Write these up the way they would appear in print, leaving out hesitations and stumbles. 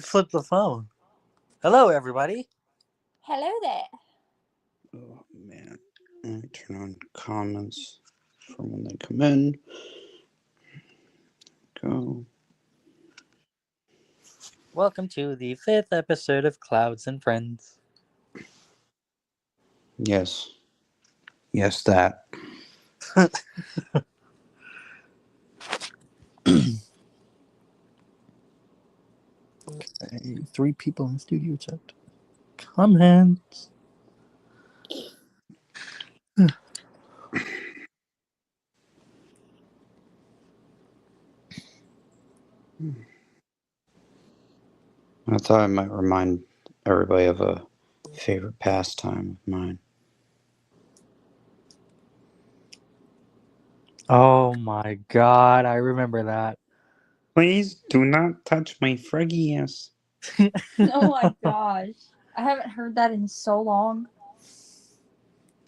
flipped the phone. Hello, everybody. Hello there. Oh, man. Let me turn on comments from when they come in. Go. Welcome to the 5th episode of CLOUDZ Friendz. Yes. Yes, that. Okay, 3 people in the studio chat. Comments. I thought I might remind everybody of a favorite pastime of mine. Oh my god, I remember that. Please do not touch my froggy ass. Oh my gosh. I haven't heard that in so long.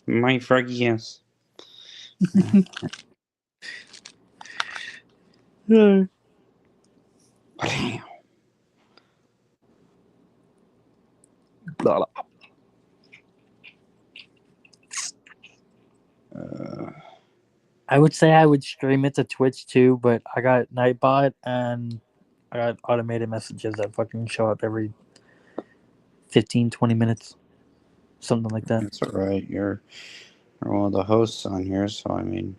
My froggy ass. Damn. I would say I would stream it to Twitch too, but I got Nightbot and I got automated messages that fucking show up every 15, 20 minutes. Something like that. That's alright. You're one of the hosts on here, so I mean,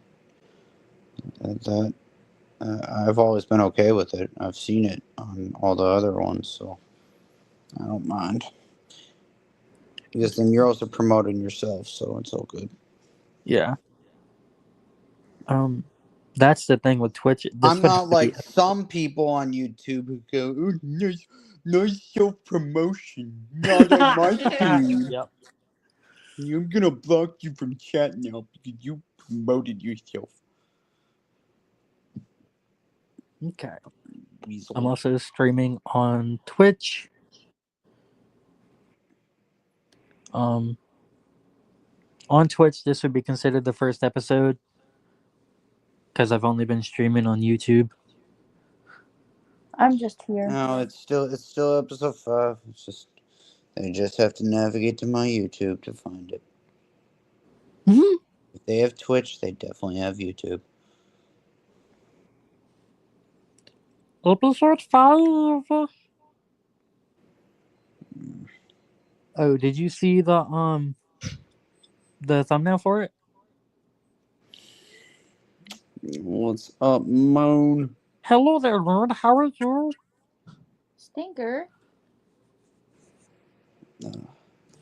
I've always been okay with it. I've seen it on all the other ones, so I don't mind. Because then you're also promoting yourself, so it's all good. Yeah. That's the thing with Twitch. I'm not like some people on YouTube who go, "Oh, nice self-promotion, not on my stream." Yep. I'm gonna block you from chat now because you promoted yourself. Okay. Weasel. I'm also streaming on Twitch. On Twitch, this would be considered the first episode because I've only been streaming on YouTube. I'm just here. No, it's still episode 5. It's just they just have to navigate to my YouTube to find it. Mm-hmm. If they have Twitch, they definitely have YouTube. Episode 5. Oh, did you see the thumbnail for it? What's up, Moan? Hello there, Lord. How are you? Stinker.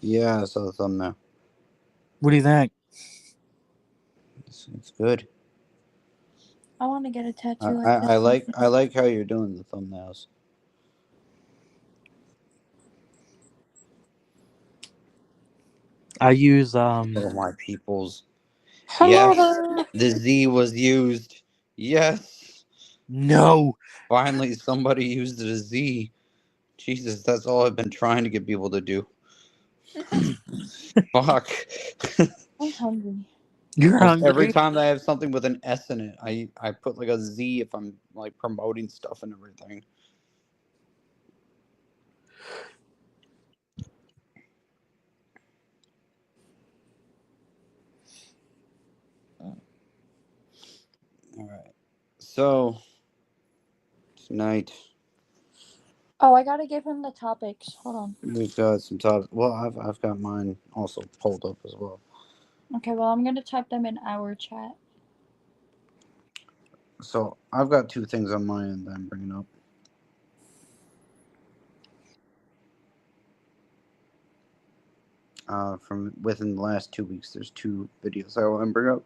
Yeah, I saw the thumbnail. What do you think? It's good. I want to get a tattoo I like this. I like how you're doing the thumbnails. I use Oh, my peoples. Hello Yes, there. the Z was used. Yes. No. Finally, somebody used the Z. Jesus, that's all I've been trying to get people to do. Fuck. I'm hungry. You're hungry. Every time I have something with an S in it, I put like a Z if I'm like promoting stuff and everything. Alright. So tonight Oh, I gotta give him the topics. Hold on. we've got some topics. Well, I've got mine also pulled up as well. Okay, well, I'm gonna type them in our chat. So I've got 2 things on my end that I'm bringing up. From within the last 2 weeks, there's 2 videos I want to bring up.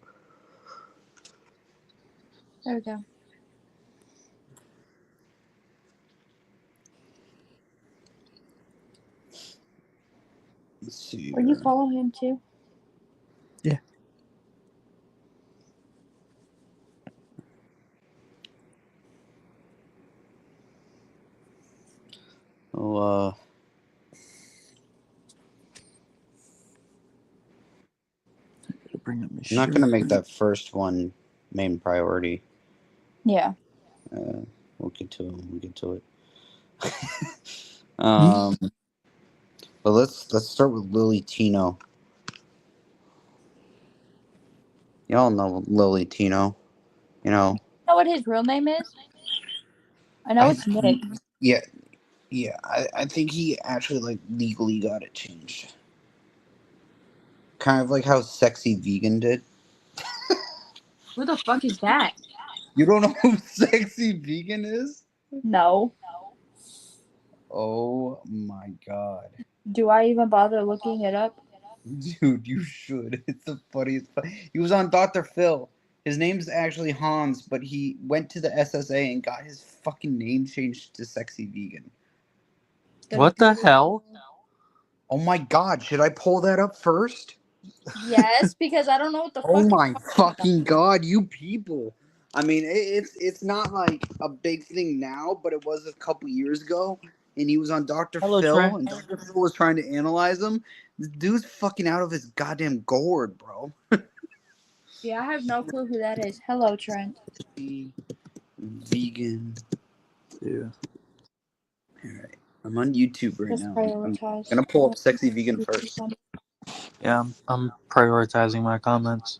There we go. Let's see. Are you following him too? Yeah. Oh, Bring up my I'm not gonna make that first one main priority. Yeah. We'll get to it when we get to it. But let's start with Lily Tino. Y'all know Lily Tino. You know. You know what his real name is? I know it's Nick. Yeah. I think he actually like legally got it changed. Kind of like how Sexy Vegan did. Who the fuck is that? You don't know who Sexy Vegan is? No. Oh my god. Do I even bother looking it up? Dude, you should. It's the funniest. He was on Dr. Phil. His name's actually Hans, but he went to the SSA and got his fucking name changed to Sexy Vegan. What the hell? Oh my god, should I pull that up first? Yes, because I don't know what the fuck. Oh my fucking god, you people. I mean, it's not like a big thing now, but it was a couple years ago. And he was on Dr. Hello, Phil, Trent. and Dr. Phil was trying to analyze him. The dude's fucking out of his goddamn gourd, bro. Yeah, I have no clue who that is. Hello, Trent. Vegan. Yeah. Alright. I'm on YouTube right Let's now. prioritize. I'm gonna pull up Sexy Vegan first. Yeah, I'm prioritizing my comments.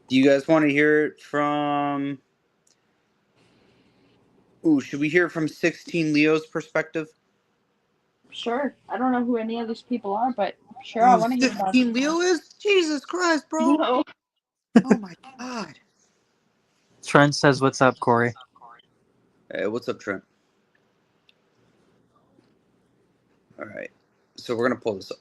Do you guys want to hear it from... Ooh, should we hear it from 16 Leo's perspective? Sure. I don't know who any of these people are, but sure, I want to hear about 16 Leo is? Jesus Christ, bro. No. Oh my god. Trent says, "What's up, Corey?" Hey, what's up, Trent? Alright. So we're gonna pull this up.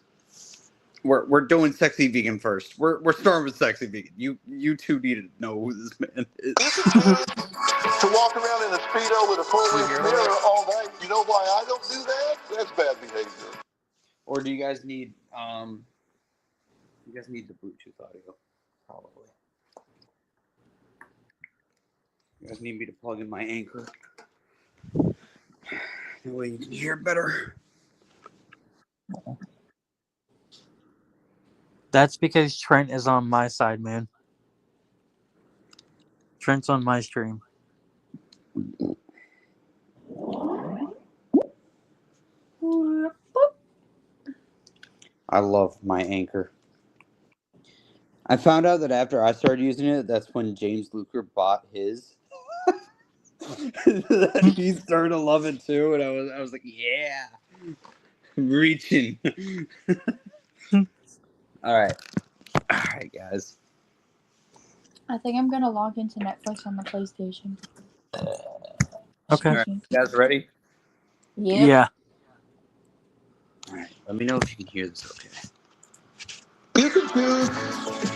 We're doing Sexy Vegan first. We're starting with Sexy Vegan. You two need to know who this man is. To walk around in a Speedo with a full-length mirror all day. You know why I don't do that? That's bad behavior. Or do you guys need the Bluetooth audio? Probably. You guys need me to plug in my Anchor. That way you can hear it better. That's because Trent is on my side, man. Trent's on my stream. I love my Anchor. I found out that after I started using it, that's when James Luker bought his. He started to love it too, and I was like, yeah, reaching. All right, guys. I think I'm gonna log into Netflix on the PlayStation. Okay. All right, you guys ready? Yeah. Yeah. All right. Let me know if you can hear this. Okay. You can choose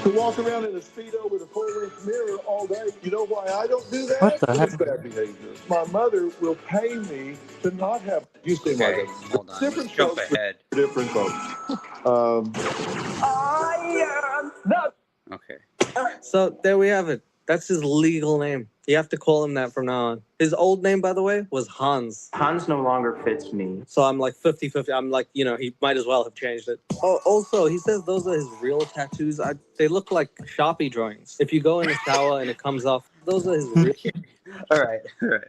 to walk around in a Speedo with a full-length mirror all day. You know why I don't do that? What the That's heck? bad behavior. My mother will pay me to not have... You seem Okay, like a... hold on. Different Let's jump folks ahead. different folks. I am not... Okay. So there we have it. That's his legal name. You have to call him that from now on. His old name, by the way, was Hans. Hans no longer fits me. So I'm like 50-50. I'm like, he might as well have changed it. Oh, also, he says those are his real tattoos. They look like Sharpie drawings. If you go in the shower and it comes off, those are his real... All right.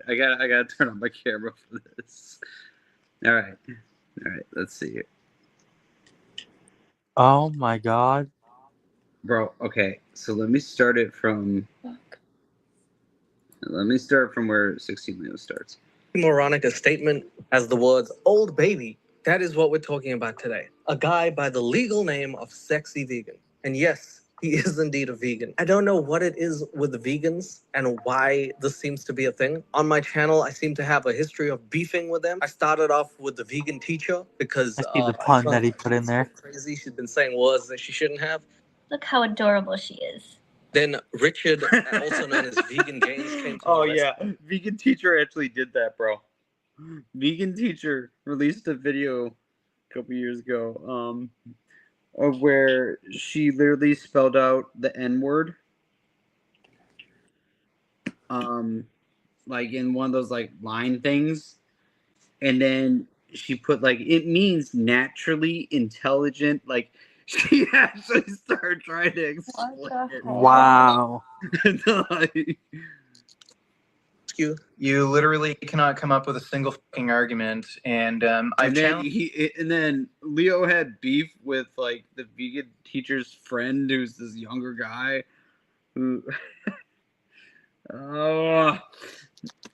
I gotta turn on my camera for this. All right. Let's see here. Oh my god. Bro, okay, so let me start it from... Let me start from where 16 Leo starts. moronic a statement as the words old baby. That is what we're talking about today. A guy by the legal name of Sexy Vegan. And yes, he is indeed a vegan. I don't know what it is with the vegans and why this seems to be a thing. On my channel, I seem to have a history of beefing with them. I started off with the vegan teacher because I see the pun that he put in there. Crazy. She's been saying words that she shouldn't have. Look how adorable she is. Then Richard, also known as Vegan Gaines, came to Oh my rescue. yeah, Vegan Teacher actually did that, bro. Vegan Teacher released a video a couple years ago, of where she literally spelled out the N-word, like in one of those like line things, and then she put like it means naturally intelligent, like. She actually started trying to explain it. Wow. you. You literally cannot come up with a single fucking argument, and And then Leo had beef with like the vegan teacher's friend, who's this younger guy, who, oh,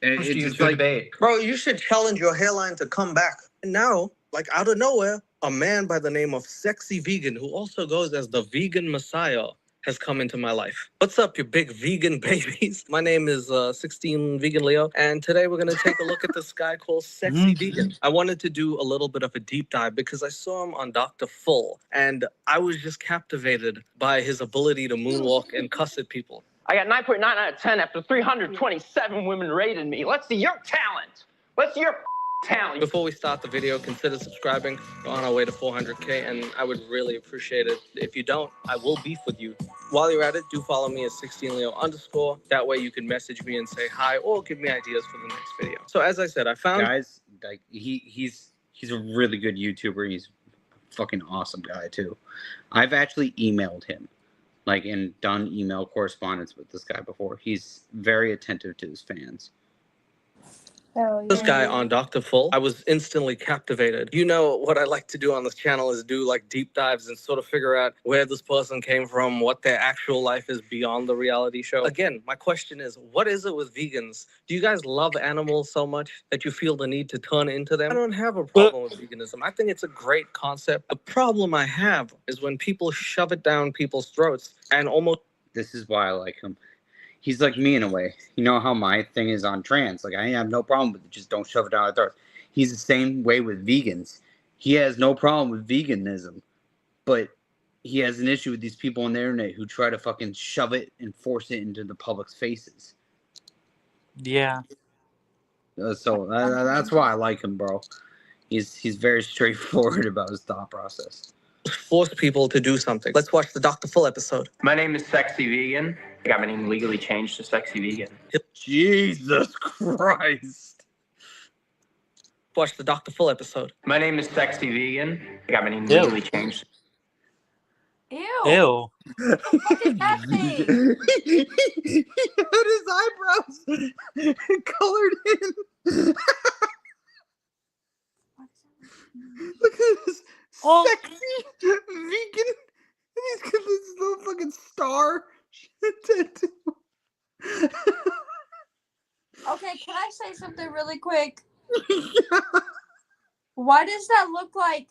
it's just like, debate. Bro, you should challenge your hairline to come back. And now, like out of nowhere, a man by the name of Sexy Vegan, who also goes as the Vegan Messiah, has come into my life. What's up, you big vegan babies? My name is 16 Vegan Leo, and today we're gonna take a look at this guy called Sexy Vegan. I wanted to do a little bit of a deep dive because I saw him on Dr. Full, and I was just captivated by his ability to moonwalk and cuss at people. I got 9.9 out of 10 after 327 women rated me. Let's see your talent. Let's see your talent. Before we start the video, consider subscribing. We're on our way to 400K, and I would really appreciate it. If you don't, I will beef with you. While you're at it, do follow me at 16leo_. That way you can message me and say hi or give me ideas for the next video. So as I said, I found... guys, like he's a really good YouTuber. He's a fucking awesome guy too. I've actually emailed him, like, and done email correspondence with this guy before. He's very attentive to his fans. Hell yeah. This guy on Dr. Full, I was instantly captivated. You know, what I like to do on this channel is do like deep dives and sort of figure out where this person came from, what their actual life is beyond the reality show. Again, my question is, what is it with vegans? Do you guys love animals so much that you feel the need to turn into them? I don't have a problem with veganism. I think it's a great concept. The problem I have is when people shove it down people's throats and almost... This is why I like him. He's like me in a way. You know how my thing is on trans. Like, I have no problem with it. Just don't shove it down our throats. He's the same way with vegans. He has no problem with veganism. But he has an issue with these people on the internet who try to fucking shove it and force it into the public's faces. Yeah. So that's why I like him, bro. He's very straightforward about his thought process. force people to do something. Let's watch the Dr. Full episode. My name is Sexy Vegan. I got my name legally changed to Sexy Vegan. Jesus Christ. Watch the Dr. Full episode. My name is Sexy Vegan. I got my name legally changed. Ew. Ew. What is that thing? He had his eyebrows colored in. Look at this sexy vegan. And he's got this little fucking star tattoo. Okay, can I say something really quick? Why does that look like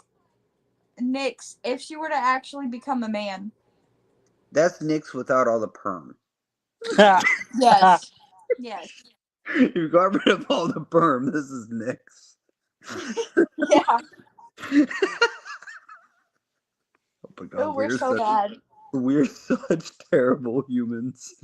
Nyx if she were to actually become a man? That's Nyx without all the perm. Yes. Yes. You got rid of all the perm. This is Nyx. Yeah. Oh my God, Oh, we're so bad. We're such terrible humans.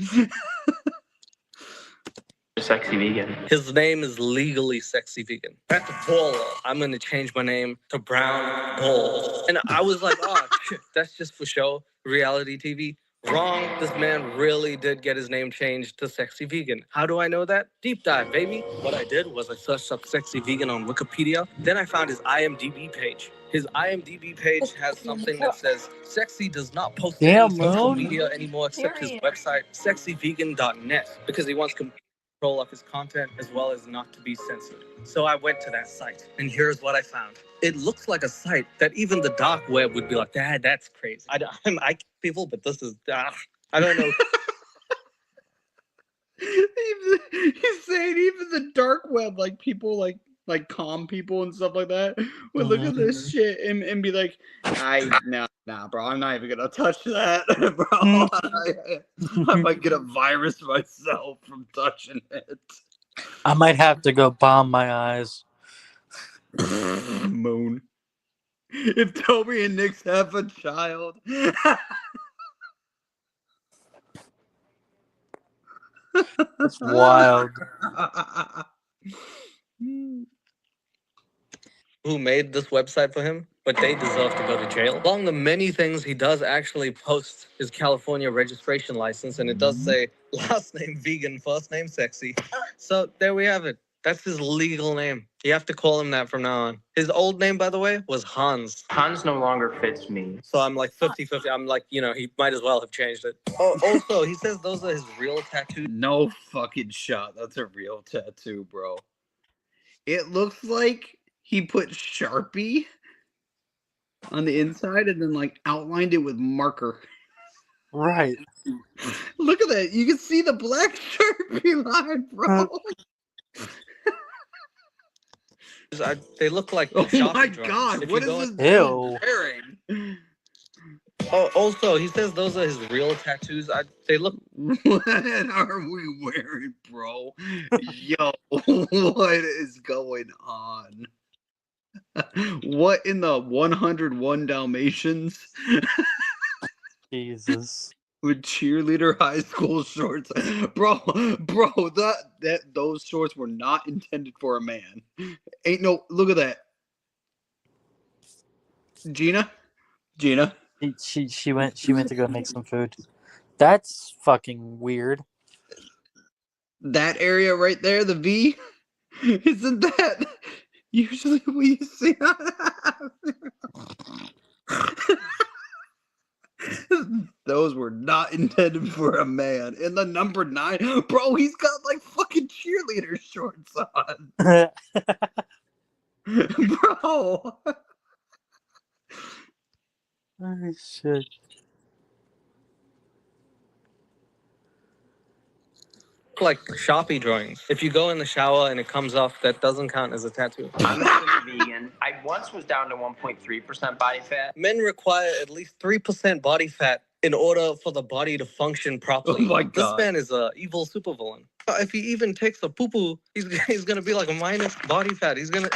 Sexy Vegan. His name is legally Sexy Vegan. At the ball, I'm gonna change my name to Brown Balls. And I was like, oh shit, that's just for show, reality TV. Wrong. This man really did get his name changed to Sexy Vegan. How do I know that? Deep dive, baby. What I did was I searched up Sexy Vegan on Wikipedia. Then I found his IMDb page. His IMDb page has something that says Sexy does not post any social media anymore except his website, sexyvegan.net, because he wants control of his content as well as not to be censored. So I went to that site, and here's what I found. It looks like a site that even the dark web would be like, that's crazy. I people, but this is, I don't know. He's saying even the dark web, like people like calm people and stuff like that, would look at this shit and be like, nah, bro, I'm not even gonna touch that, bro. I might get a virus myself from touching it. I might have to go balm my eyes. Moon. If Toby and Nyx have a child. That's wild. Who made this website for him, but they deserve to go to jail. Among the many things he does actually post his California registration license, and it does say last name vegan, first name sexy. So there we have it. That's his legal name. You have to call him that from now on. His old name, by the way, was Hans. Hans no longer fits me. So I'm like 50-50. I'm like, you know, he might as well have changed it. Oh, also, he says those are his real tattoos. No fucking shot. That's a real tattoo, bro. It looks like he put Sharpie on the inside and then like outlined it with marker. Right. Look at that. You can see the black Sharpie line, bro. They look like Oh shopping my drawings. God. If What you is go- this Ew. dude wearing? Oh, also, he says those are his real tattoos. They look. What are we wearing, bro? Yo, what is going on? What in the 101 Dalmatians? Jesus. With cheerleader high school shorts, bro, that those shorts were not intended for a man. Ain't no. Look at that, Gina. She went to go make some food. That's fucking weird. That area right there, the V, isn't that usually what you see? Those were not intended for a man. And the number 9, bro, he's got like fucking cheerleader shorts on, bro. Oh shit. Like Sharpie drawings. If you go in the shower and it comes off, that doesn't count as a tattoo. I'm a vegan. I once was down to 1.3% body fat. Men require at least 3% body fat in order for the body to function properly. Oh my This God. man is a evil supervillain. If he even takes a poo-poo, he's gonna be like a minus body fat. His bones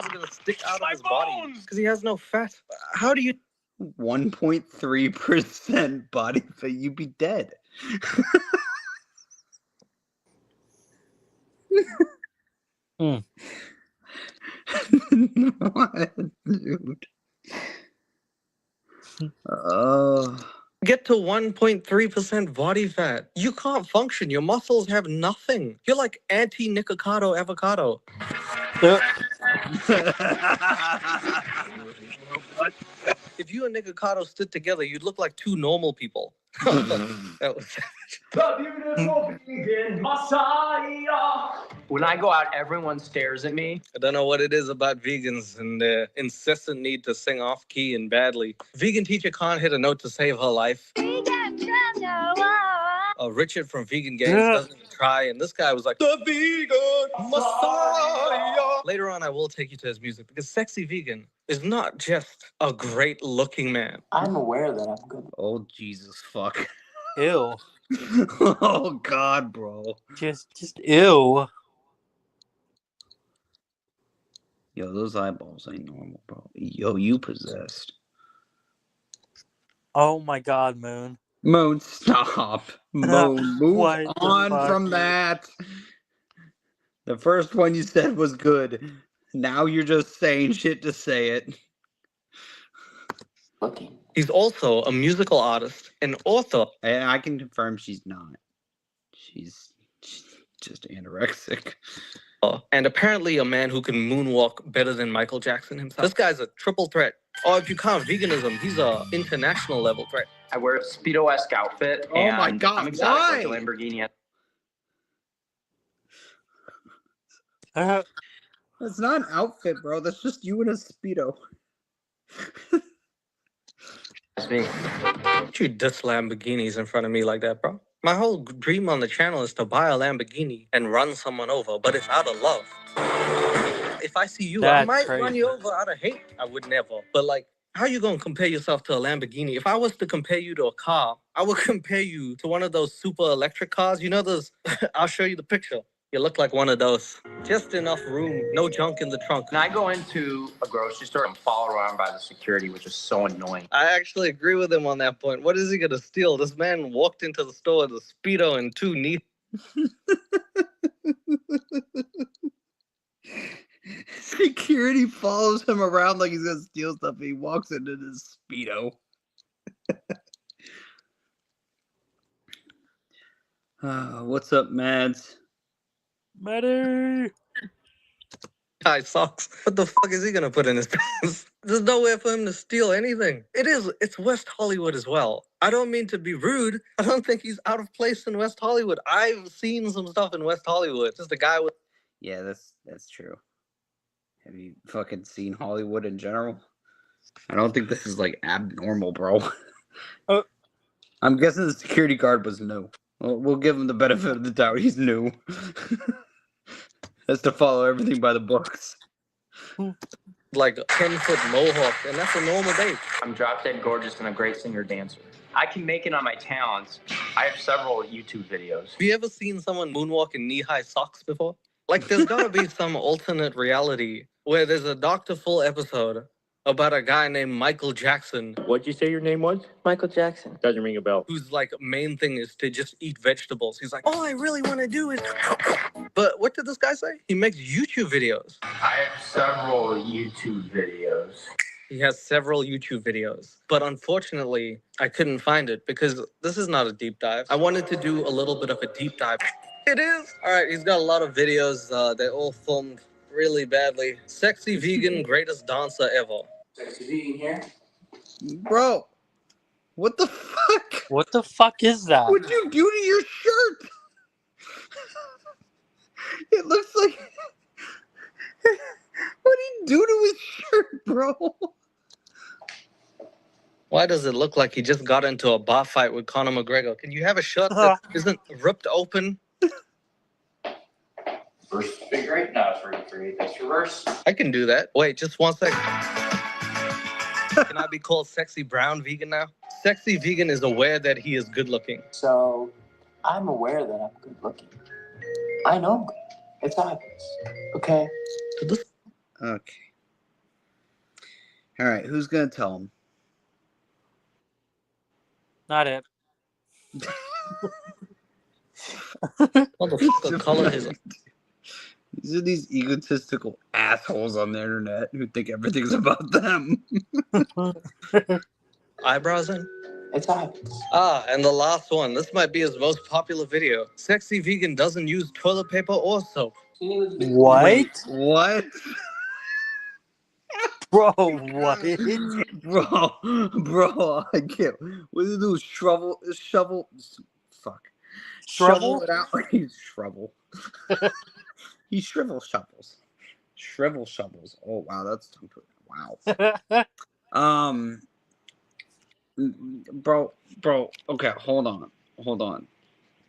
are gonna stick out of his body because he has no fat. How do you? 1.3% body fat, you'd be dead. What, dude? Get to 1.3% body fat. You can't function. Your muscles have nothing. You're like anti-Nikocado avocado. If you and Nikocado stood together, you'd look like two normal people. That was The beautiful vegan Messiah. When I go out, everyone stares at me. I don't know what it is about vegans and their incessant need to sing off key and badly. Vegan teacher can't hit a note to save her life. Richard from Vegan Games doesn't even try, and this guy was like, the vegan Messiah. Later on, I will take you to his music because Sexy Vegan is not just a great looking man. I'm aware that I'm good. Oh, Jesus, fuck. Ew. Oh, God, bro. Just ew. Yo, those eyeballs ain't normal, bro. Yo, you possessed. Oh my God, Moon. Moon, stop. Moon, move What the on fuck? from that. The first one you said was good. Now you're just saying shit to say it. Okay. He's also a musical artist, an author. And I can confirm she's not. She's just anorexic. And apparently a man who can moonwalk better than Michael Jackson himself. This guy's a triple threat. Or if you count veganism, he's a international level threat. I wear a Speedo-esque outfit. Oh my and God, I'm exotic why? like a Lamborghini. That's not an outfit, bro. That's just you in a Speedo. That's me. Don't you diss Lamborghinis in front of me like that, bro? My whole dream on the channel is to buy a Lamborghini and run someone over, but it's out of love. If I see you, I That's might crazy. run you over out of hate. I would never. But like, how you gonna compare yourself to a Lamborghini? If I was to compare you to a car, I would compare you to one of those super electric cars. You know those? I'll show you the picture. You look like one of those. Just enough room, no junk in the trunk. When I go into a grocery store, I'm followed around by the security, which is so annoying. I actually agree with him on that point. What is he gonna steal? This man walked into the store with a Speedo and 2 knee. Security follows him around like he's gonna steal stuff. He walks into this Speedo. What's up, Mads? Maddie. knee-high socks. What the fuck is he gonna put in his pants? There's nowhere for him to steal anything. It's West Hollywood as well. I don't mean to be rude. I don't think he's out of place in West Hollywood. I've seen some stuff in West Hollywood. Just a guy with... Yeah, that's true. Have you fucking seen Hollywood in general? I don't think this is like abnormal, bro. I'm guessing the security guard was new. We'll give him the benefit of the doubt. He's new. Has to follow everything by the books. like a 10-foot mohawk, and that's a normal day. I'm drop dead gorgeous and a great singer dancer. I can make it on my talents. I have several YouTube videos. Have you ever seen someone moonwalk in knee-high socks before? Like, there's gotta be some alternate reality where there's a Dr. Full episode about a guy named Michael Jackson. What'd you say your name was? Michael Jackson. Doesn't ring a bell. Whose, like, main thing is to just eat vegetables. He's like, all I really want to do is... But what did this guy say? He makes YouTube videos. I have several YouTube videos. He has several YouTube videos. But unfortunately, I couldn't find it because this is not a deep dive. I wanted to do a little bit of a deep dive. It is! All right, he's got a lot of videos. They're all filmed really badly. Sexy vegan, greatest dancer ever. Sexy vegan here. Bro, what the fuck? What the fuck is that? What'd you do to your shirt? It looks like... What'd he do to his shirt, bro? Why does it look like he just got into a bar fight with Conor McGregor? Can you have a shirt that isn't ripped open? First figure eight. No, it's figure eight. That's reverse. I can do that. Wait, just one second. Can I be called sexy brown vegan now? Sexy vegan is aware that he is good looking. So, I'm aware that I'm good looking. I know I'm good. It's obvious. Okay? Okay. All right, who's gonna tell him? Not it. Motherfucker, color his... These are these egotistical assholes on the internet who think everything's about them. Eyebrows in? It's obvious. And the last one. This might be his most popular video. Sexy vegan doesn't use toilet paper or soap. What? Wait, what? Bro, what? Bro, I can't. What do you do? Shovel? Fuck. Shrivel? Shovel it out. Shrivel. He shrivel shovels. Shrivel shovels. Oh wow, that's tongue twister. Wow. Bro. Okay, hold on.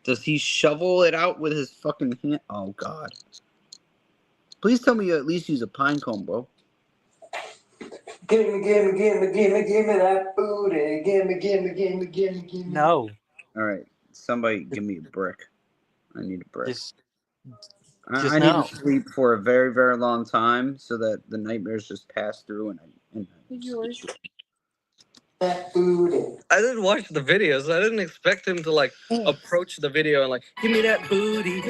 Does he shovel it out with his fucking hand? Oh god. Please tell me you at least use a pine cone, bro. Give me that booty. Give me. No. All right, somebody give me a brick. I need a brick. Just I need now. to sleep for a very, very long time so that the nightmares just pass through and I That booty. I didn't watch the videos. I didn't expect him to like approach the video and like, give me that booty.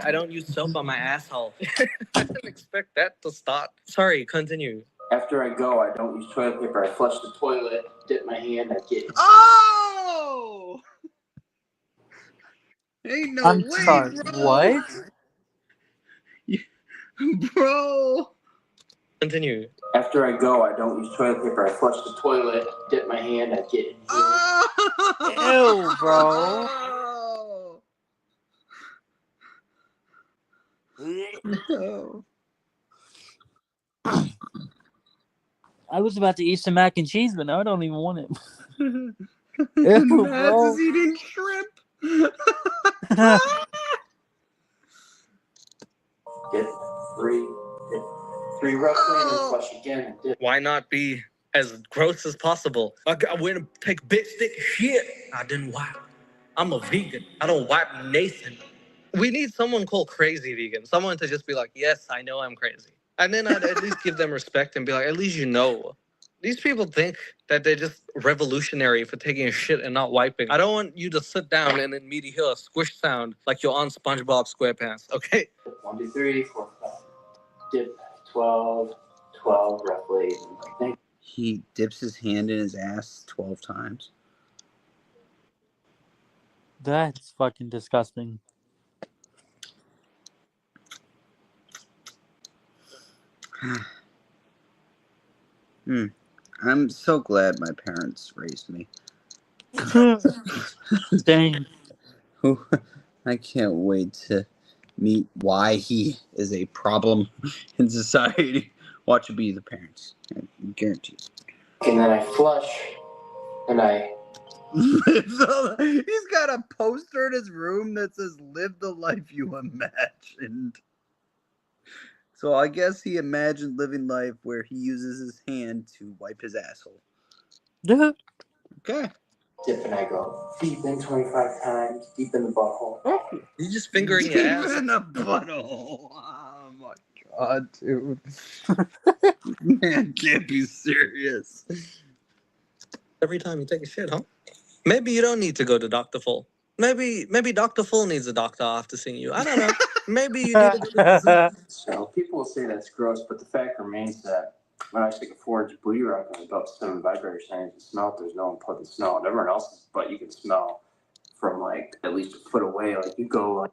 I don't use soap on my asshole. I didn't expect that to start. Sorry, continue. After I go, I don't use toilet paper. I flush the toilet, dip my hand, I get... Oh! Ain't no I'm way, sorry. bro. What? Bro. Continue. After I go, I don't use toilet paper. I flush the toilet, dip my hand, I get... Oh! Ew, bro. Oh. I was about to eat some mac and cheese, but now I don't even want it. Ew, Mads bro. is eating shrimp. Get three roughly, and then flush again, and dip. Why not be as gross as possible? I went to take big stick of shit. I didn't wipe. I'm a vegan. I don't wipe Nathan. We need someone called crazy vegan. Someone to just be like, yes, I know I'm crazy. And then I'd at least give them respect and be like, at least you know. These people think that they're just revolutionary for taking a shit and not wiping. I don't want you to sit down and then me to hear a squish sound like you're on SpongeBob SquarePants, okay? 1, 2, 3, 4, 5. Dip 12 roughly. He dips his hand in his ass 12 times. That's fucking disgusting. I'm so glad my parents raised me. Dang. I can't wait to meet why he is a problem in society. Watch it be the parents. I guarantee it. And then I flush, and I... He's got a poster in his room that says, "Live the life you imagined." So I guess he imagined living life where he uses his hand to wipe his asshole. Okay. Dip and I go deep in 25 times, deep in the butthole. You just fingering your ass. Deep in the butthole. Oh my god, dude. Man can't be serious. Every time you take a shit, huh? Maybe you don't need to go to Dr. Full. Maybe Dr. Full needs a doctor after seeing you. I don't know. Maybe you need to go to the zoo. So people will say that's gross, but the fact remains that when I stick a 4-inch booty rock on a belt stem vibrator saying to smell it, there's no input to smell it. Everyone else's butt you can smell from like at least a foot away. Like you go like.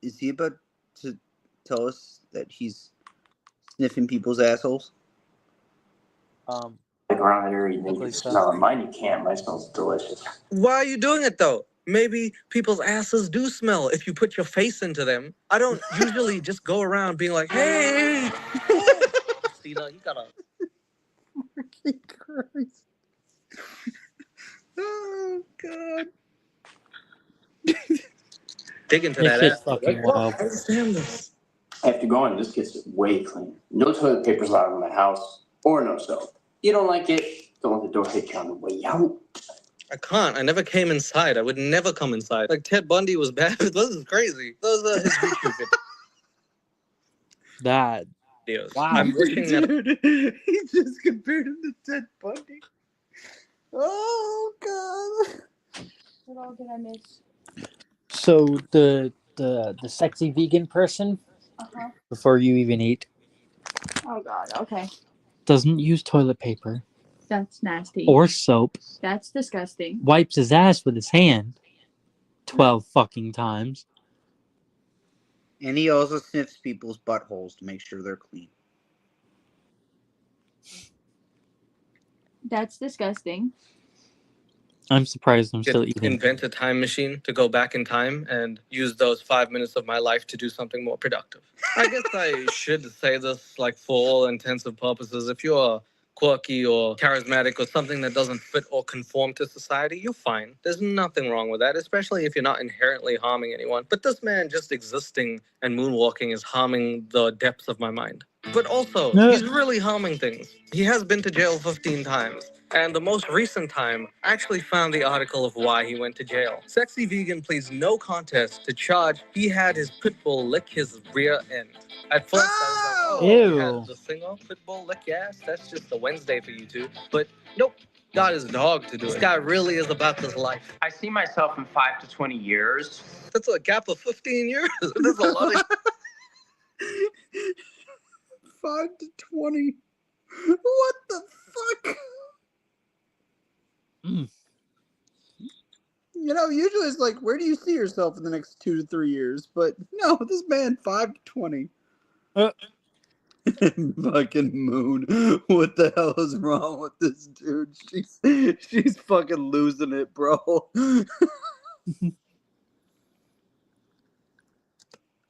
Is he about to tell us that he's sniffing people's assholes? Like around that area, you can smell it. Mine you can't. Mine smells delicious. Why are you doing it though? Maybe people's asses do smell if you put your face into them. I don't usually just go around being like, hey! Christina, you gotta... Fucking Christ. Oh, God. Dig into This that shit's ass. fucking Like, wild. I understand this. After going, this gets way clean. No toilet paper's allowed in my house, or no soap. You don't like it, don't let the door hit you on the way out. I can't. I never came inside. I would never come inside. Like, Ted Bundy was bad. This is crazy. Those are his YouTube That. videos. Wow. I'm wishing that... Dude, he just compared him to Ted Bundy. Oh, God. What all did I miss? So the sexy vegan person, before you even eat, Oh god, okay. doesn't use toilet paper That's nasty. or soap, That's disgusting. wipes his ass with his hand 12 fucking times. And he also sniffs people's buttholes to make sure they're clean. That's disgusting. I'm surprised I'm still eating. Invent a time machine to go back in time and use those 5 minutes of my life to do something more productive. I guess I should say this, like, for all intensive purposes. If you're quirky or charismatic or something that doesn't fit or conform to society, you're fine. There's nothing wrong with that, especially if you're not inherently harming anyone. But this man just existing and moonwalking is harming the depths of my mind. But also, he's really harming things. He has been to jail 15 times. And the most recent time, I actually found the article of why he went to jail. Sexy Vegan pleads no contest to charge he had his pit bull lick his rear end. At first, I was like, oh, he had the singer pit bull lick your ass? That's just a Wednesday for you two. But nope, got his dog to do it. This guy really is about this life. I see myself in 5 to 20 years. That's a gap of 15 years. There's a lot of... 5 to 20. What the fuck? You know, usually it's like, where do you see yourself in the next 2 to 3 years? But no, this man, 5 to 20. Fucking Moon. What the hell is wrong with this dude? She's fucking losing it, bro.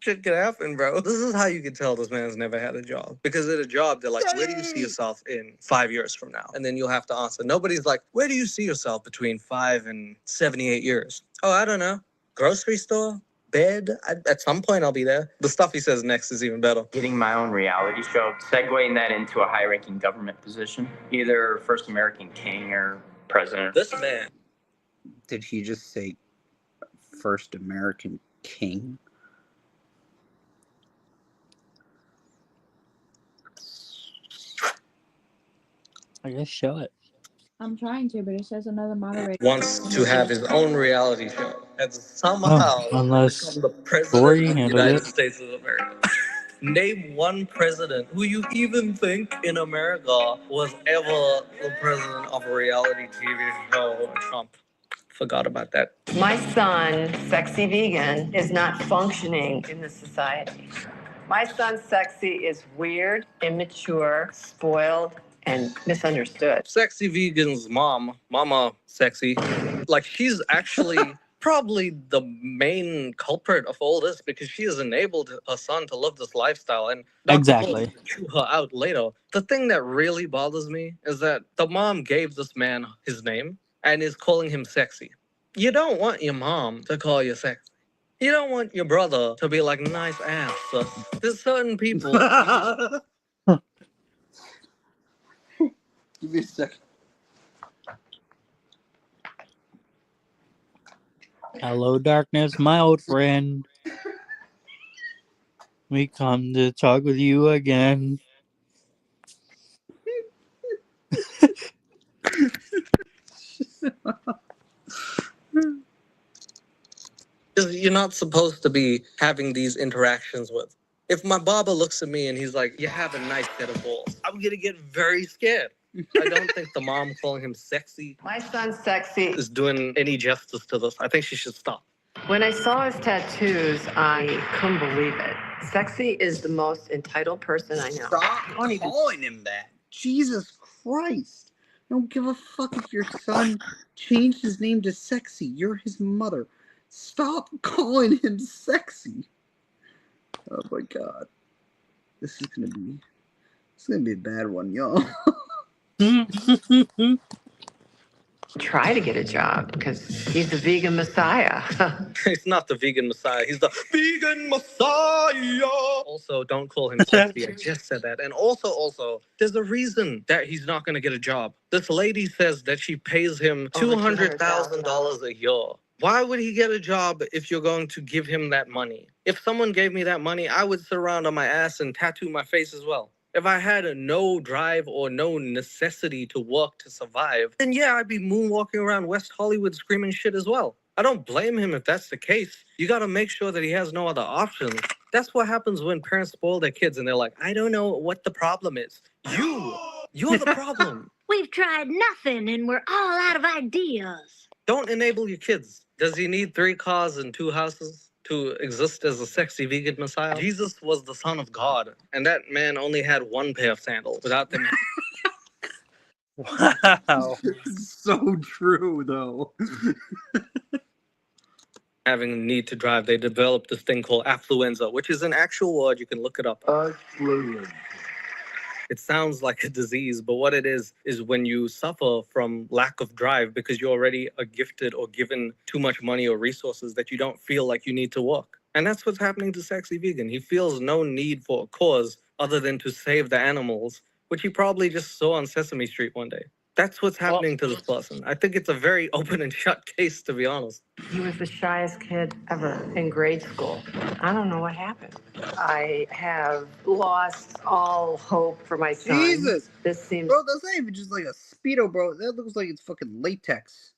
Shit can happen, bro. This is how you can tell this man's never had a job. Because at a job, they're like, where do you see yourself in 5 years from now? And then you'll have to answer. Nobody's like, where do you see yourself between 5 and 78 years? Oh, I don't know. Grocery store? Bed? At some point, I'll be there. The stuff he says next is even better. Getting my own reality show, segueing that into a high-ranking government position. Either first American king or president. This man. Did he just say first American king? I guess show it. I'm trying to, but it says another moderator Wants to have his own reality show. And somehow unless become the president Corey of the handled United it. States of America. Name one president who you even think in America was ever the president of a reality TV show. Trump. Forgot about that. My son, Sexy Vegan, is not functioning in this society. My son Sexy is weird, immature, spoiled, and misunderstood. Sexy Vegan's mom, Mama Sexy, like she's actually probably the main culprit of all this because she has enabled her son to live this lifestyle and Exactly. chew her out later. The thing that really bothers me is that the mom gave this man his name and is calling him Sexy. You don't want your mom to call you Sexy. You don't want your brother to be like, nice ass, sus. There's certain people. Give me a second. Hello, darkness, my old friend. We come to talk with you again. You're not supposed to be having these interactions with. If my barber looks at me and he's like, you have a nice set of balls, I'm going to get very scared. I don't think the mom calling him Sexy My son Sexy, is doing any justice to this. I think she should stop. when I saw his tattoos, I couldn't believe it. Sexy is the most entitled person I know. Stop calling him that. Jesus Christ. I don't give a fuck if your son changed his name to Sexy. You're his mother. Stop calling him Sexy. Oh my god. This is gonna be a bad one, y'all. Try to get a job because he's the vegan messiah. He's not the vegan messiah. He's the vegan messiah. Also, don't call him Sexy. I just said that. And also, there's a reason that he's not going to get a job. This lady says that she pays him $200,000 a year. Why would he get a job if you're going to give him that money? If someone gave me that money, I would sit around on my ass and tattoo my face as well. If I had no drive or no necessity to work to survive, then yeah, I'd be moonwalking around West Hollywood screaming shit as well. I don't blame him if that's the case. You got to make sure that he has no other options. That's what happens when parents spoil their kids and they're like, I don't know what the problem is. You're the problem. We've tried nothing and we're all out of ideas. Don't enable your kids. Does he need 3 cars and 2 houses to exist as a sexy vegan messiah? Jesus was the son of God, and that man only had 1 pair of sandals. Without them, Wow. So true, though. having a need to drive, they developed this thing called affluenza, which is an actual word. You can look it up. Affluenza. It sounds like a disease, but what it is when you suffer from lack of drive because you already are gifted or given too much money or resources that you don't feel like you need to work. And that's what's happening to Sexy Vegan. He feels no need for a cause other than to save the animals, which he probably just saw on Sesame Street one day. That's what's happening to this person. I think it's a very open and shut case, to be honest. He was the shyest kid ever in grade school. I don't know what happened. I have lost all hope for my son. Jesus! This seems Bro, that's not even just like a Speedo, bro. That looks like it's fucking latex.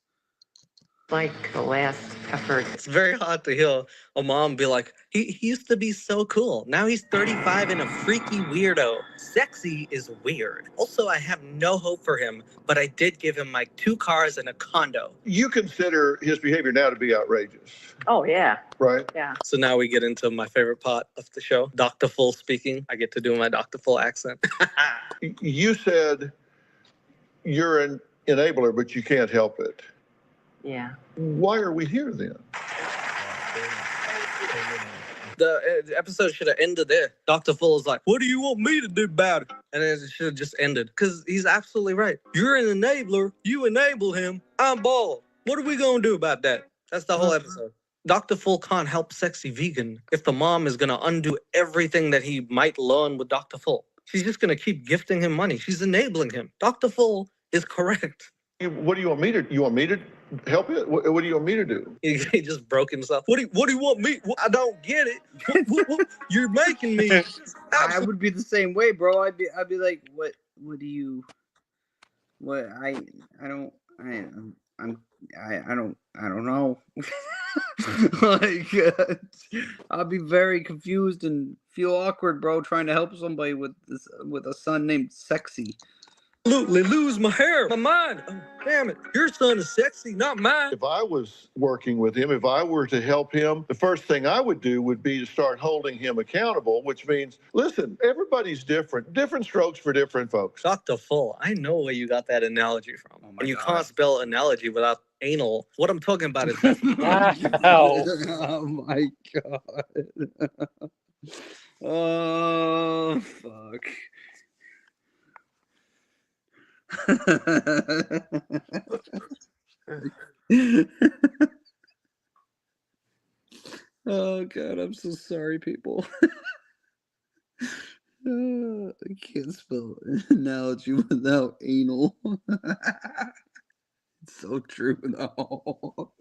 like the last effort. It's very hard to hear a mom be like, he used to be so cool. Now he's 35 and a freaky weirdo. Sexy is weird. Also, I have no hope for him, but I did give him like 2 cars and a condo. You consider his behavior now to be outrageous, Oh, yeah. right? Yeah. So now we get into my favorite part of the show, Dr. Full speaking. I get to do my Dr. Full accent. You said you're an enabler, but you can't help it. Yeah. Why are we here then? The episode should have ended there. Dr. Full is like, what do you want me to do about it? And it should have just ended. Because he's absolutely right. You're an enabler. You enable him. I'm bald. What are we going to do about that? That's the whole episode. Dr. Full can't help Sexy Vegan if the mom is going to undo everything that he might learn with Dr. Full. She's just going to keep gifting him money. She's enabling him. Dr. Full is correct. What do you want me to? You want me to help it? What do you want me to do? He just broke himself. What do you want me? I don't get it. What? You're making me. I would be the same way, bro. I'd be like, what do you? What I don't know. Like, I'll be very confused and feel awkward, bro, trying to help somebody with a son named Sexy. absolutely lose my hair, my mind. Oh, damn it. Your son is sexy, not mine. If I was working with him, if I were to help him, the first thing I would do would be to start holding him accountable, which means, listen, everybody's different. Different strokes for different folks. Dr. Full, I know where you got that analogy from. Oh my And you God. can't spell analogy without anal. What I'm talking about is Wow. Oh my God. Oh, fuck. Oh God, I'm so sorry, people. I can't spell analogy without anal. It's so true though.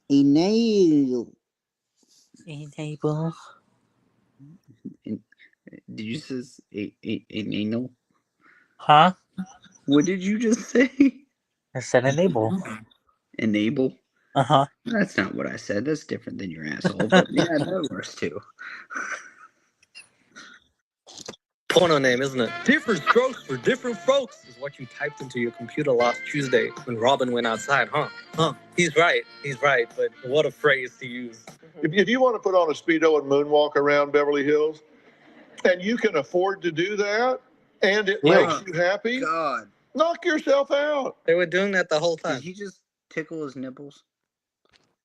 Enable. Enable. Did you say anal? Huh? What did you just say? I said enable. Enable? Uh-huh. That's not what I said. That's different than your asshole. But yeah, that works too. porno name, isn't it? Different strokes for different folks is what you typed into your computer last Tuesday when Robin went outside, huh? Huh. He's right, but what a phrase to use. If you want to put on a Speedo and moonwalk around Beverly Hills, and you can afford to do that, and it makes you happy, God. knock yourself out. They were doing that the whole time. Did he just tickle his nipples?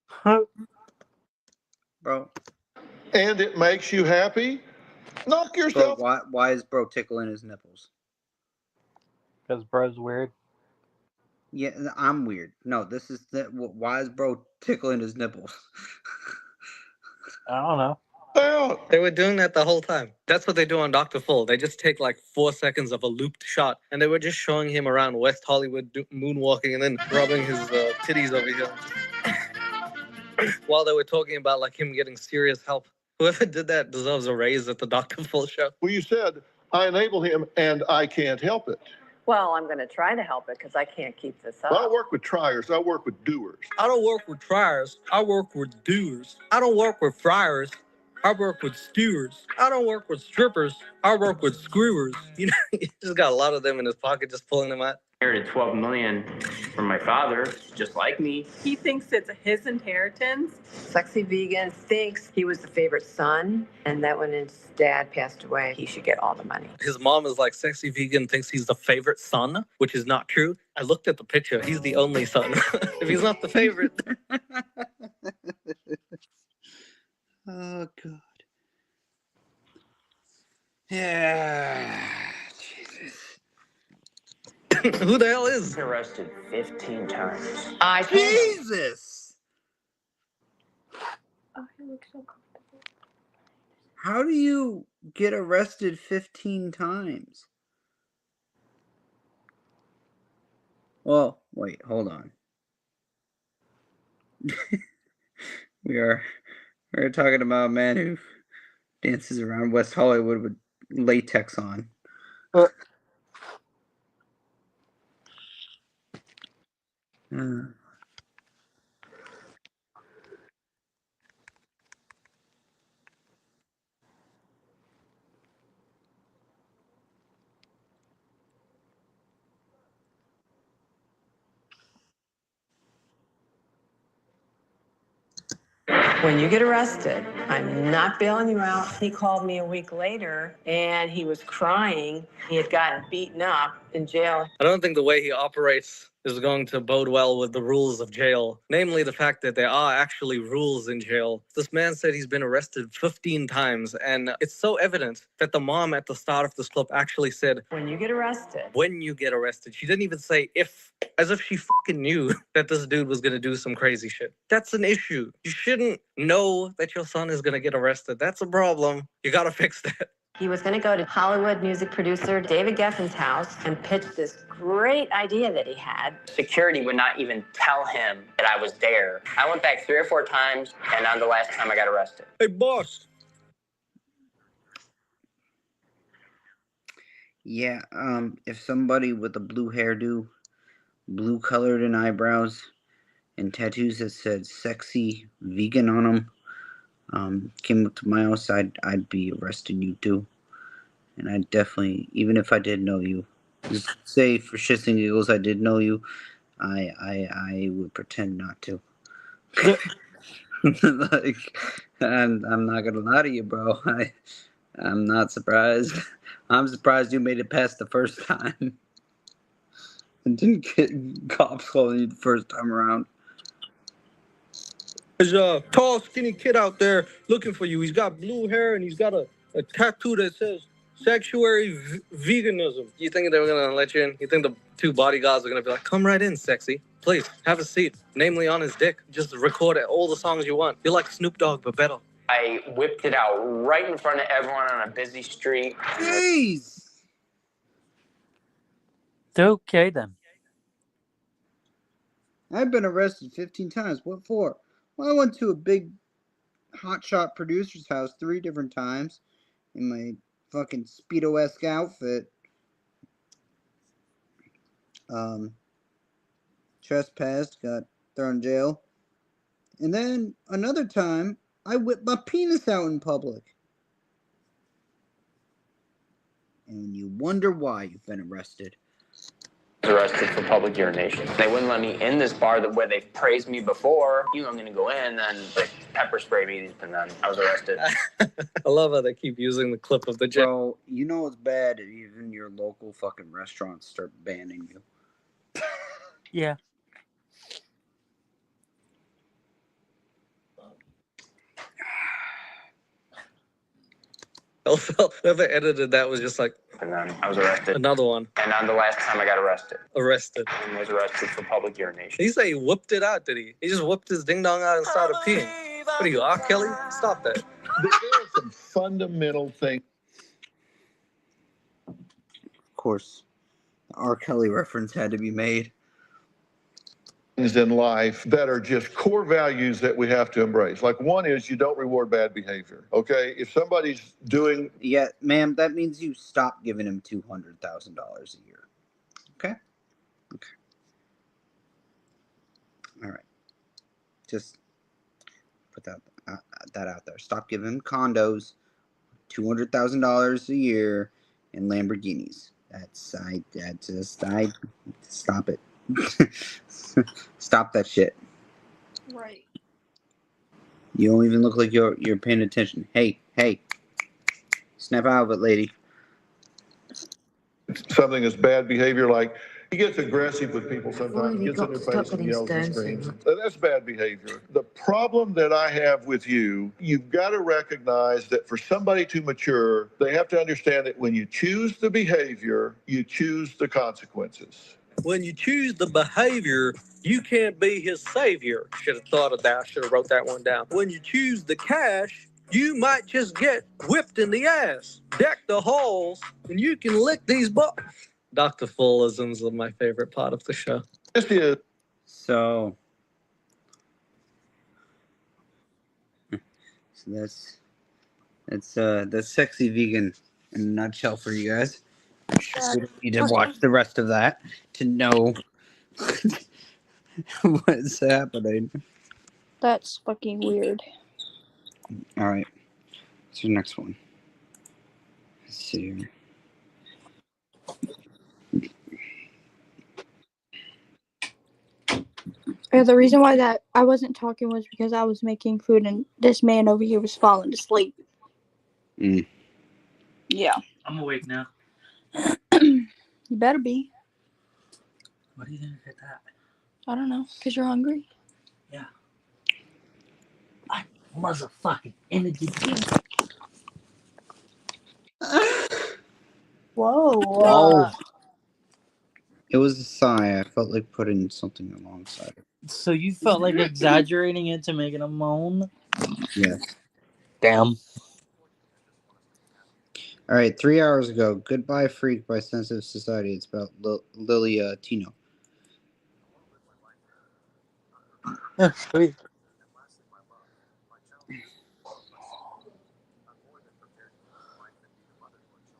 Huh? Bro. And it makes you happy, knock yourself out. Why is bro tickling his nipples? Because bro's weird. Yeah, I'm weird. No, this is that. Why is bro tickling his nipples? I don't know. They were doing that the whole time. That's what they do on Dr. Full. They just take like 4 seconds of a looped shot, and they were just showing him around West Hollywood moonwalking and then rubbing his titties over here. While they were talking about like him getting serious help. Whoever did that deserves a raise at the Dr. Full show. Well, you said, I enable him and I can't help it. Well, I'm going to try to help it because I can't keep this up. I don't work with triers. I work with doers. I don't work with triers. I work with doers. I don't work with friars. I work with stewards. I don't work with strippers. I work with screwers. You know, he just got a lot of them in his pocket, just pulling them out. Inherited $12 million from my father, just like me. He thinks it's his inheritance. Sexy Vegan thinks he was the favorite son, and that when his dad passed away, he should get all the money. His mom is like, Sexy Vegan thinks he's the favorite son, which is not true. I looked at the picture. He's the only son. If he's not the favorite. Oh, God. Yeah. Jesus. Who the hell is? Arrested 15 times. Jesus. Oh, he looks so comfortable. How do you get arrested 15 times? Well, wait, hold on. We're talking about a man who dances around West Hollywood with latex on. When you get arrested, I'm not bailing you out. He called me a week later, and he was crying. He had gotten beaten up in jail. I don't think the way he operates is going to bode well with the rules of jail. Namely, the fact that there are actually rules in jail. This man said he's been arrested 15 times, and it's so evident that the mom at the start of this clip actually said, When you get arrested. when you get arrested. She didn't even say if, as if she fucking knew that this dude was gonna do some crazy shit. That's an issue. You shouldn't know that your son is gonna get arrested. That's a problem. You gotta fix that. He was going to go to Hollywood music producer David Geffen's house and pitch this great idea that he had. Security would not even tell him that I was there. I went back 3 or 4 times, and on the last time I got arrested. Hey, boss. Yeah, if somebody with a blue hairdo, blue colored in eyebrows, and tattoos that said Sexy Vegan on them, came up to my house, I'd be arresting you too. And I'd definitely, even if I did know you, just say for shits and giggles I did know you, I would pretend not to. Like, I'm not gonna lie to you, bro. I'm not surprised. I'm surprised you made it past the first time and didn't get cops calling you the first time around. There's a tall, skinny kid out there looking for you. He's got blue hair and he's got a tattoo that says sanctuary veganism. You think they were going to let you in? You think the two bodyguards are going to be like, come right in, sexy. Please, have a seat. Namely on his dick. Just record all the songs you want. You're like Snoop Dogg, but better. I whipped it out right in front of everyone on a busy street. Jeez! Okay, then. I've been arrested 15 times. What for? Well, I went to a big hotshot producer's house 3 different times in my fucking Speedo-esque outfit. Trespassed, got thrown in jail. And then another time, I whipped my penis out in public. And you wonder why you've been arrested. Arrested for public urination. They wouldn't let me in this bar where they've praised me before. I'm going to go in, and they pepper spray me, and then I was arrested. I love how they keep using the clip of the jail. Bro, you know it's bad if even your local fucking restaurants start banning you. Yeah. Also, whoever edited that was just like, And then I was arrested. another one. And on the last time I got arrested. Arrested. I was arrested for public urination. He say he whooped it out, did he? He just whooped his ding dong out and started peeing. What are you, R. Kelly? Stop that. There are some fundamental things. Of course, the R. Kelly reference had to be made. In life that are just core values that we have to embrace. Like one is you don't reward bad behavior. Okay, if somebody's doing, yeah, ma'am, that means you stop giving him $200,000 a year. Okay. All right. Just put that out there. Stop giving him condos, $200,000 a year, and Lamborghinis. Stop it. Stop that shit. Right. You don't even look like you're paying attention. Hey, snap out of it, lady. something is bad behavior, like he gets aggressive with people sometimes, gets in their face and yells and screams. That's bad behavior. The problem that I have with you, you've got to recognize that for somebody to mature, they have to understand that when you choose the behavior, you choose the consequences. When you choose the behavior, you can't be his savior. Should have thought of that. Should have wrote that one down. When you choose the cash, you might just get whipped in the ass. Deck the halls, and you can lick these Dr. Fullisms are my favorite part of the show. This is so that's Sexy Vegan in a nutshell for you guys. We don't need to watch the rest of that to know what's happening. That's fucking weird. All right, what's your next one? Let's see here. Yeah, the reason why that I wasn't talking was because I was making food and this man over here was falling asleep. Mm. Yeah. I'm awake now. You better be. What are you gonna get that? I don't know, because you're hungry. Yeah. Motherfucking energy. Whoa. Oh. It was a sigh. I felt like putting something alongside it. So you felt like exaggerating it to make it a moan? Yes. Damn. All right, 3 hours ago, Goodbye Freak by Sensitive Society. It's about Lily Tino. Yeah, sweet.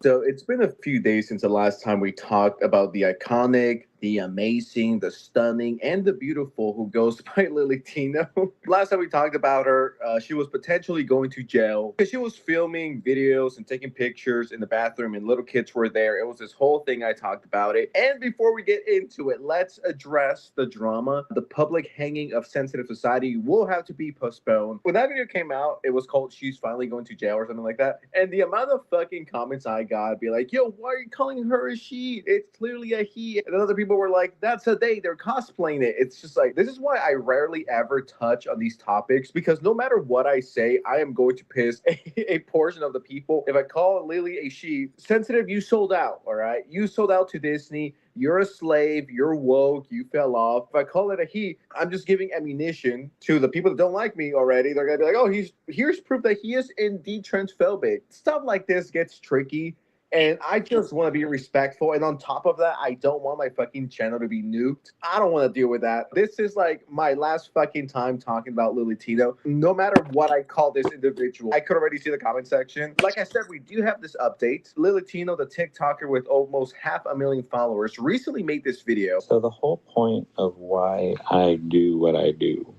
So it's been a few days since the last time we talked about the iconic the amazing, the stunning, and the beautiful who goes by Lily Tino. Last time we talked about her, she was potentially going to jail because she was filming videos and taking pictures in the bathroom and little kids were there. It was this whole thing. I talked about it. And before we get into it, let's address the drama. The public hanging of Sensitive Society will have to be postponed. When that video came out, it was called She's Finally Going to Jail or something like that. And the amount of fucking comments I got be like, yo, why are you calling her a she? It's clearly a he. And then other people were like, that's a they. They're cosplaying it. It's just like, this is why I rarely ever touch on these topics, because no matter what I say, I am going to piss a portion of the people. If I call Lily a she, Sensitive, you sold out, all right? You sold out to Disney. You're a slave. You're woke. You fell off. If I call it a he, I'm just giving ammunition to the people that don't like me already. They're going to be like, oh, here's proof that he is indeed transphobic. Stuff like this gets tricky. And I just want to be respectful. And on top of that, I don't want my fucking channel to be nuked. I don't want to deal with that. This is like my last fucking time talking about Lily Tino. No matter what I call this individual, I could already see the comment section. Like I said, we do have this update. Lily Tino, the TikToker with almost 500,000 followers, recently made this video. So the whole point of why I do what I do,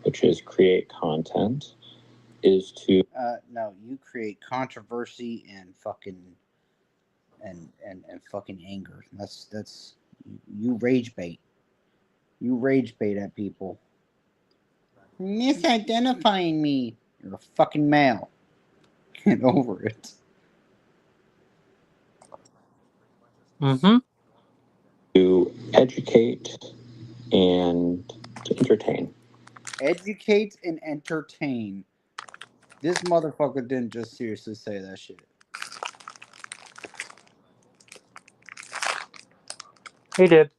which is create content, is to... No, you create controversy and fucking... And fucking anger. That's you rage bait. You rage bait at people. Misidentifying me. You're a fucking male. Get over it. To educate and to entertain. Educate and entertain. This motherfucker didn't just seriously say that shit. He did.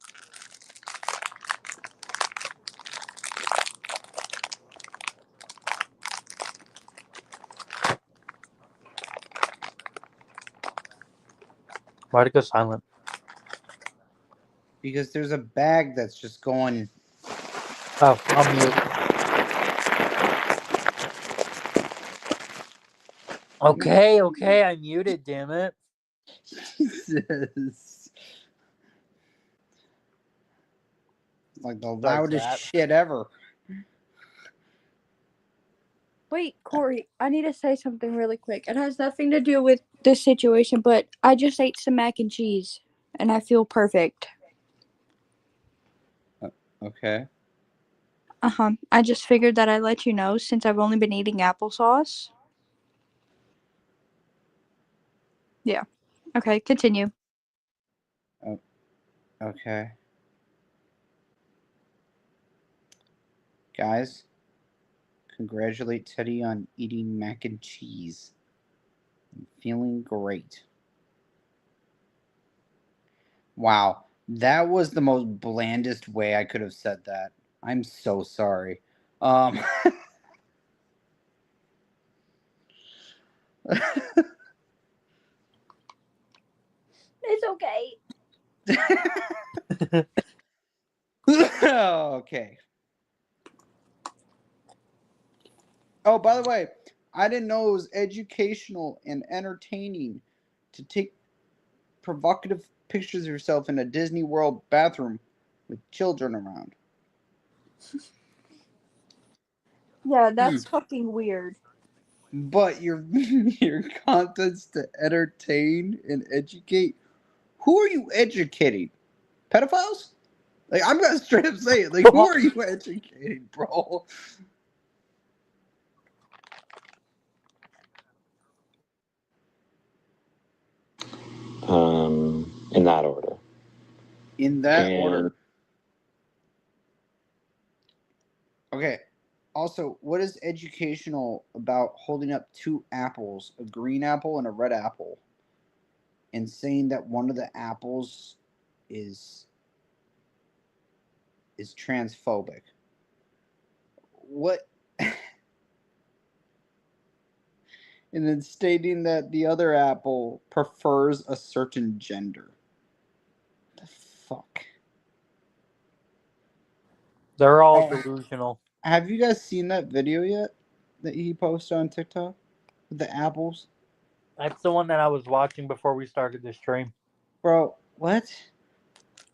Why'd it go silent? Because there's a bag that's just going... Oh, I'll mute. Okay, I muted, damn it. Jesus. Like the loudest shit ever. Wait, Corey, I need to say something really quick. It has nothing to do with this situation, but I just ate some mac and cheese, and I feel perfect. Okay. I just figured that I'd let you know since I've only been eating applesauce. Yeah. Okay, continue. Oh, okay. Guys, congratulate Teddy on eating mac and cheese. I'm feeling great. Wow, that was the most blandest way I could have said that. I'm so sorry. It's okay. Okay. Oh, by the way, I didn't know it was educational and entertaining to take provocative pictures of yourself in a Disney World bathroom with children around. Yeah, that's fucking weird. But your content's to entertain and educate. Who are you educating? Pedophiles? Like, I'm gonna straight up say it. Like, who are you educating, bro? In that order. In that order. Okay. Also, what is educational about holding up two apples, a green apple and a red apple, and saying that one of the apples is transphobic? What? And then stating that the other apple prefers a certain gender. The fuck? They're all delusional. Have you guys seen that video yet that he posted on TikTok with the apples? That's the one that I was watching before we started the stream. Bro, what?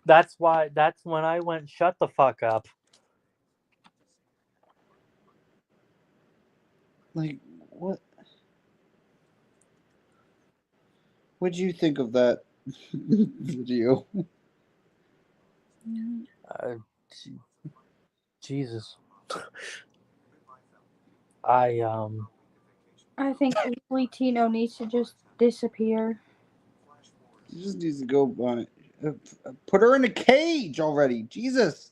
That's when I went, shut the fuck up. Like, what? What'd you think of that video? Jesus. I think Lee Tino needs to just disappear. She just needs to go put her in a cage already. Jesus.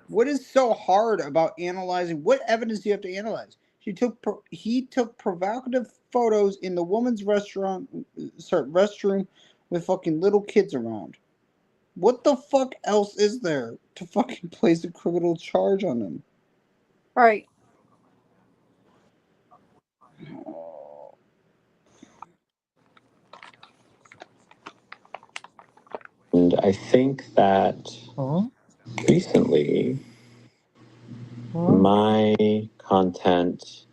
What is so hard about analyzing? What evidence do you have to analyze? He took provocative photos in the woman's restroom with fucking little kids around. What the fuck else is there to fucking place a criminal charge on them? Right. And I think that recently my content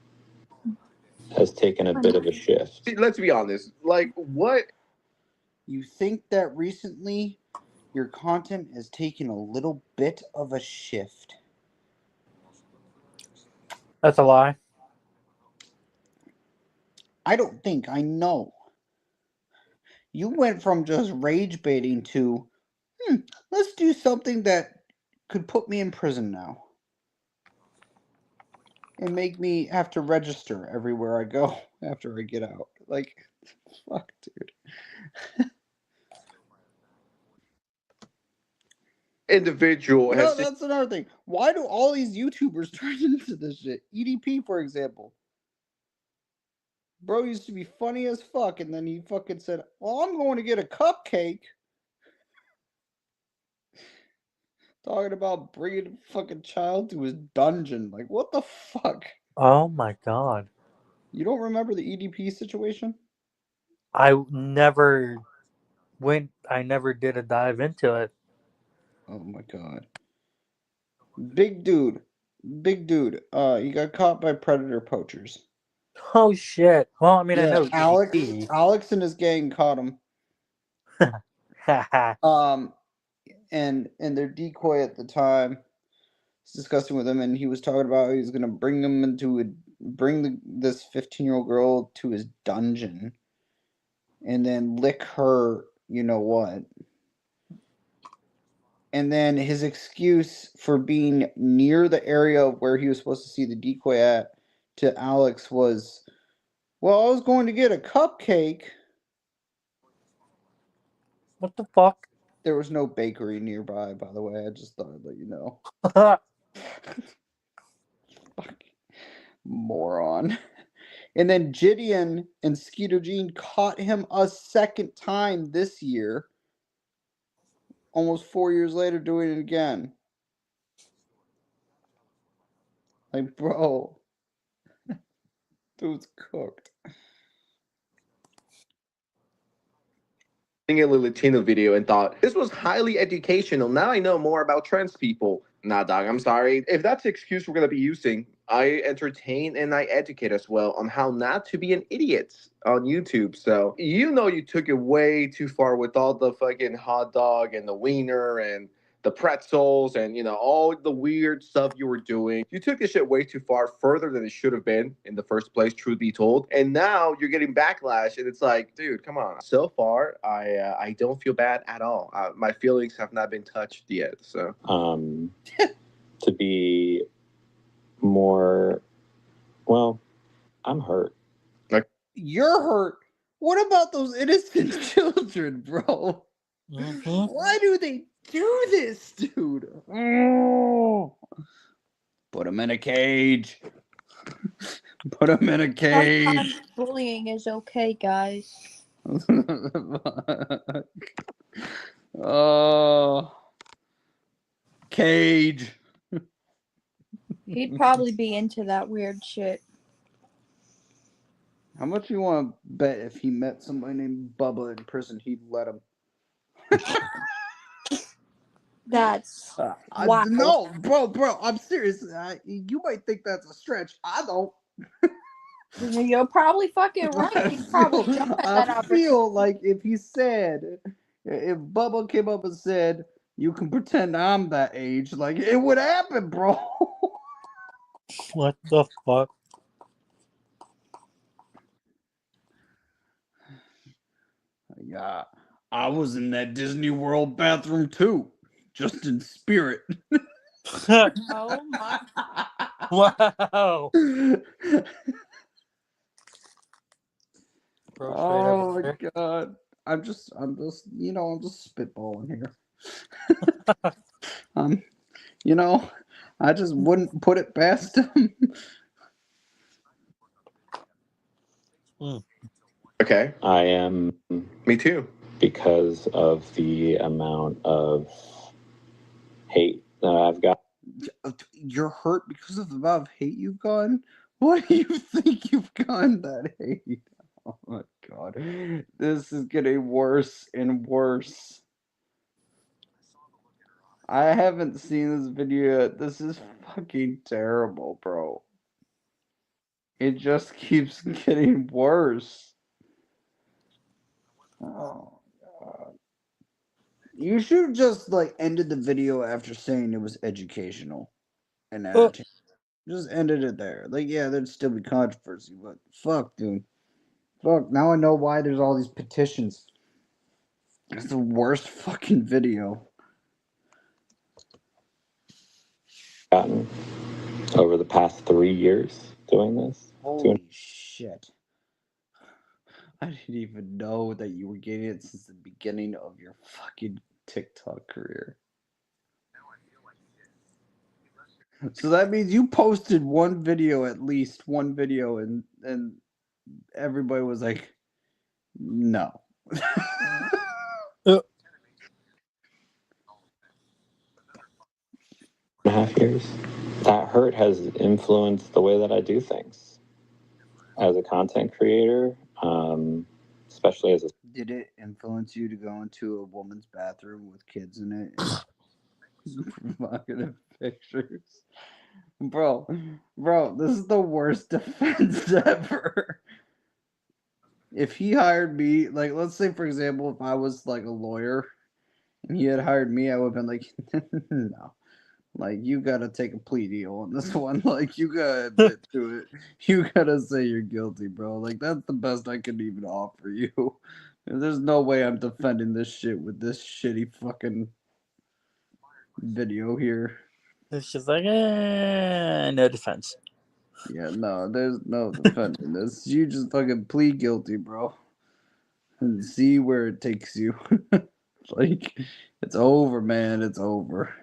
has taken a bit of a shift. Let's be honest. Like, what? You think that recently your content has taken a little bit of a shift? That's a lie. I don't think. I know. You went from just rage baiting to, let's do something that could put me in prison now. And make me have to register everywhere I go after I get out. Like, fuck, dude. Individual No, that's another thing. Why do all these YouTubers turn into this shit? EDP, for example. Bro used to be funny as fuck, and then he fucking said, well, I'm going to get a cupcake. Talking about bringing a fucking child to his dungeon. Like, what the fuck? Oh my god. You don't remember the EDP situation? I never did a dive into it. Oh my god. Big dude. He got caught by predator poachers. Oh shit. Well, I mean, Yeah, I know Alex and his gang caught him. And their decoy at the time was discussing with him, and he was talking about how he was gonna bring this 15-year-old girl to his dungeon, and then lick her, you know what? And then his excuse for being near the area where he was supposed to see the decoy at to Alex was, well, I was going to get a cupcake. What the fuck? There was no bakery nearby, by the way. I just thought I'd let you know. Moron. And then Gideon and Skeeter Jean caught him a second time this year. Almost 4 years later, doing it again. Like, bro. Dude's cooked. A Latino video and thought this was highly educational. Now I know more about trans people. Nah, dog, I'm sorry. If that's the excuse we're going to be using, I entertain and I educate as well on how not to be an idiot on YouTube. So, you took it way too far with all the fucking hot dog and the wiener and the pretzels and, all the weird stuff you were doing. You took this shit way too far, further than it should have been in the first place, truth be told. And now you're getting backlash, and it's like, dude, come on. So far, I don't feel bad at all. My feelings have not been touched yet, so. To be more, well, I'm hurt. Like, you're hurt? What about those innocent children, bro? Mm-hmm. Why do they do this, dude? Oh. Put him in a cage. Put him in a cage. Sometimes bullying is okay, guys. Oh. Cage. He'd probably be into that weird shit. How much you want to bet if he met somebody named Bubba in prison, he'd let him? That's wow. No, bro, I'm serious. You might think that's a stretch. I don't. You're probably fucking right. He'd probably jump at that I feel like if Bubba came up and said, You can pretend I'm that age. Like, it would happen, bro. What the fuck? Yeah, I was in that Disney World bathroom too, just in spirit. Oh my. Wow. Bro, straight Oh up my there. god. I'm just I'm just spitballing here. I just wouldn't put it past him. Okay. I am. Me too. Because of the amount of hate that I've got. You're hurt because of the amount of hate you've gotten? What do you think you've gotten that hate? Oh my god. This is getting worse and worse. I haven't seen this video yet. This is fucking terrible, bro. It just keeps getting worse. Oh god. You should have just like ended the video after saying it was educational and entertaining. Just ended it there. Like, yeah, there'd still be controversy, but fuck, dude. Fuck, now I know why there's all these petitions. It's the worst fucking video. Gotten over the past 3 years doing this. Holy shit. I didn't even know that you were getting it since the beginning of your fucking TikTok career. So that means you posted one video, at least one video, and everybody was like, no. 2.5 years. That hurt has influenced the way that I do things as a content creator, especially as a. Did it influence you to go into a woman's bathroom with kids in it and provocative pictures? Bro, this is the worst defense ever. If he hired me, like, let's say, for example, if I was, like, a lawyer and he had hired me, I would have been like, no. Like, you gotta take a plea deal on this one. Like, you gotta admit to it. You gotta say you're guilty, bro. Like, that's the best I could even offer you. There's no way I'm defending this shit with this shitty fucking video here. It's just like, no defense. Yeah, no, there's no defending this. You just fucking plead guilty, bro. And see where it takes you. Like, it's over, man. It's over.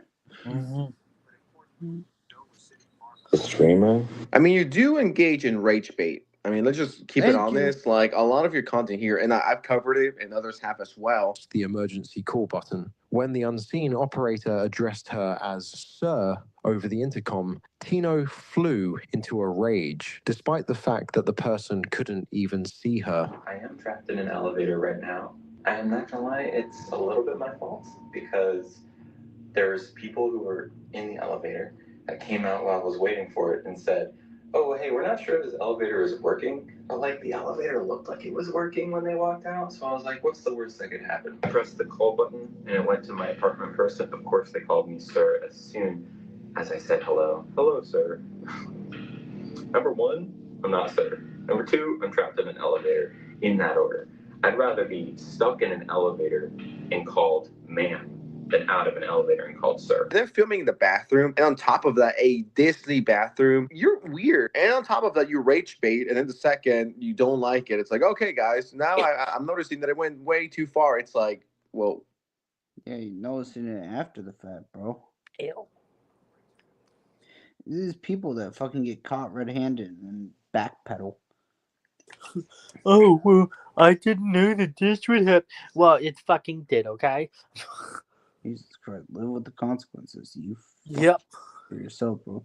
A streamer. I mean, you do engage in rage bait. I mean, let's just keep it honest. Like, a lot of your content here, and I've covered it, and others have as well. The emergency call button. When the unseen operator addressed her as Sir over the intercom, Tino flew into a rage, despite the fact that the person couldn't even see her. I am trapped in an elevator right now. I'm not gonna lie, it's a little bit my fault because there's people who were in the elevator that came out while I was waiting for it and said, oh, hey, we're not sure if this elevator is working, but like the elevator looked like it was working when they walked out. So I was like, what's the worst that could happen? I pressed the call button and it went to my apartment person. Of course, they called me sir as soon as I said hello. Hello, sir. Number one, I'm not sir. Number two, I'm trapped in an elevator in that order. I'd rather be stuck in an elevator and called ma'am than out of an elevator and called sir. They're filming in the bathroom, and on top of that, a Disney bathroom. You're weird. And on top of that, you rage bait, and then the second you don't like it, it's like, okay, guys, now I'm noticing that it went way too far. It's like, whoa. Yeah, you're noticing it after the fact, bro. Ew. These people that fucking get caught red-handed and backpedal. Oh, well, I didn't know that this would happen. Well, it fucking did, okay? Jesus Christ, live with the consequences. You Yep. For yourself, bro.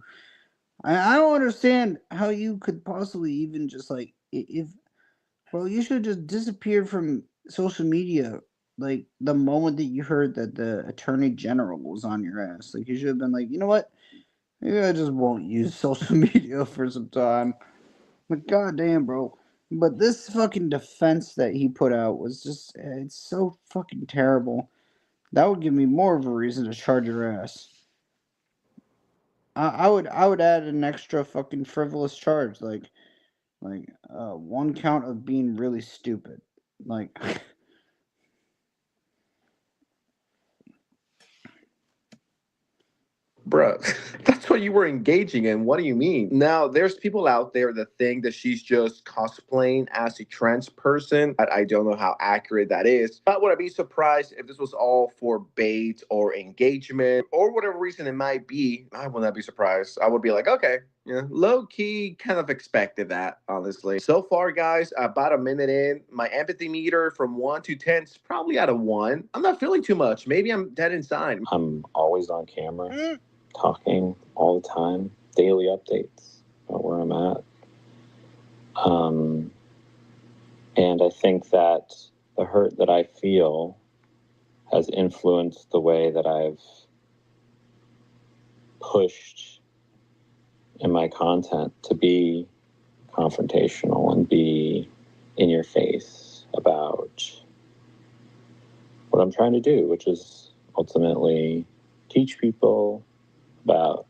I don't understand how you could possibly even just like if well, you should have just disappeared from social media like the moment that you heard that the attorney general was on your ass. Like you should have been like, you know what? Maybe I just won't use social media for some time. Like goddamn, bro. But this fucking defense that he put out was just it's so fucking terrible. That would give me more of a reason to charge your ass. I would add an extra fucking frivolous charge, like 1 count of being really stupid, like. Bruh, that's what you were engaging in. What do you mean? Now, there's people out there that think that she's just cosplaying as a trans person. I don't know how accurate that is. But would I be surprised if this was all for bait or engagement or whatever reason it might be? I would not be surprised. I would be like, okay, yeah, low key, kind of expected that, honestly. So far, guys, about a minute in, my empathy meter from 1 to 10 is probably at a 1. I'm not feeling too much. Maybe I'm dead inside. I'm always on camera, talking all the time, daily updates about where I'm at. And I think that the hurt that I feel has influenced the way that I've pushed in my content to be confrontational and be in your face about what I'm trying to do, which is ultimately teach people about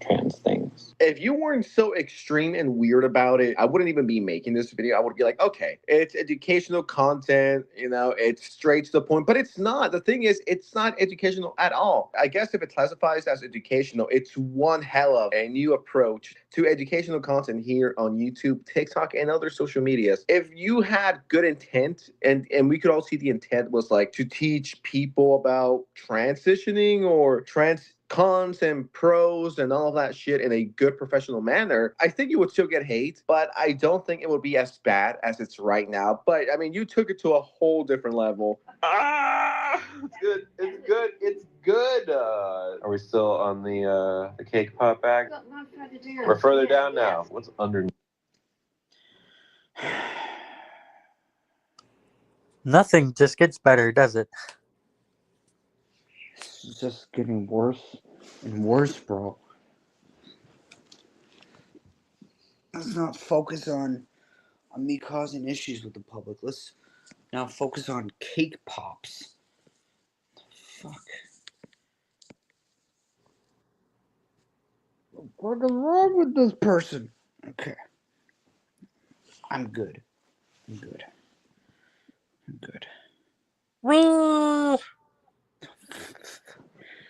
trans things. If you weren't so extreme and weird about it, I wouldn't even be making this video. I would be like, okay, it's educational content, it's straight to the point, but it's not. The thing is, it's not educational at all. I guess if it classifies as educational, it's one hell of a new approach to educational content here on YouTube, TikTok, and other social medias. If you had good intent, and we could all see the intent was like to teach people about transitioning or trans cons and pros and all of that shit in a good professional manner, I think you would still get hate, but I don't think it would be as bad as it's right now. But I mean, you took it to a whole different level. It's good. It's good. It's good. Are we still on the cake pop bag? We're further down now. What's underneath? Nothing just gets better, does it? It's just getting worse and worse, bro. Let's not focus on me causing issues with the public. Let's now focus on cake pops. Fuck. What is wrong with this person? Okay. I'm good. I'm good. I'm good.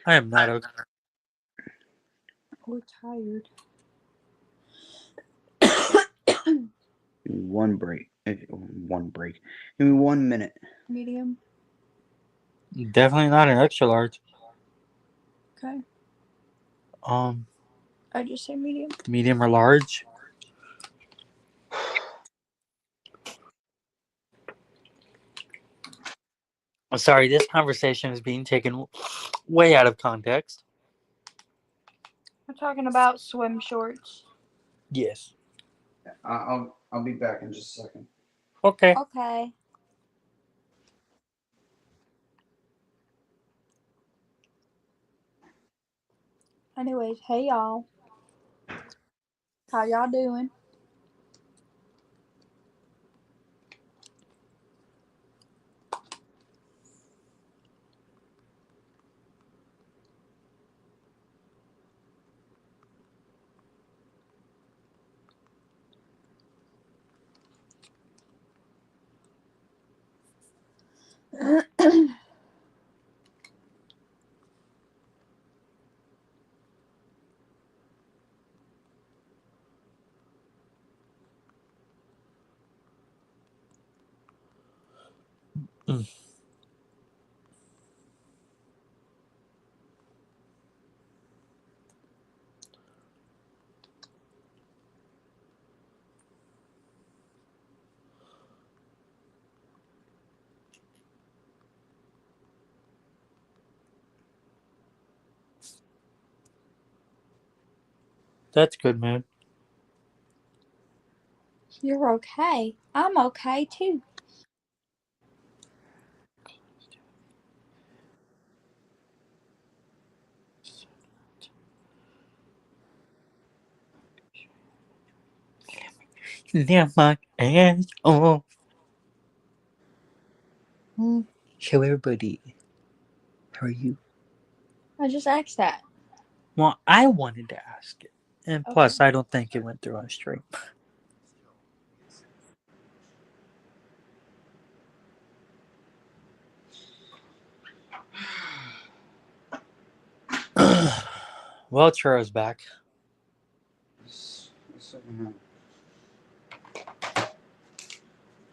I am not okay. We're tired. One break. One break. Give me 1 minute. Medium. Definitely not an extra large. Okay. I just say medium. Medium or large. I'm sorry, this conversation is being taken way out of context. We're talking about swim shorts. Yes. I'll be back in just a second. Okay. Okay. Anyways, hey y'all. How y'all doing? That's good, man. You're okay. I'm okay too. Let my ass off. Show everybody. are you? I just asked that. Well, I wanted to ask it. And Okay. plus, I don't think it went through on stream. Well, Churro's back.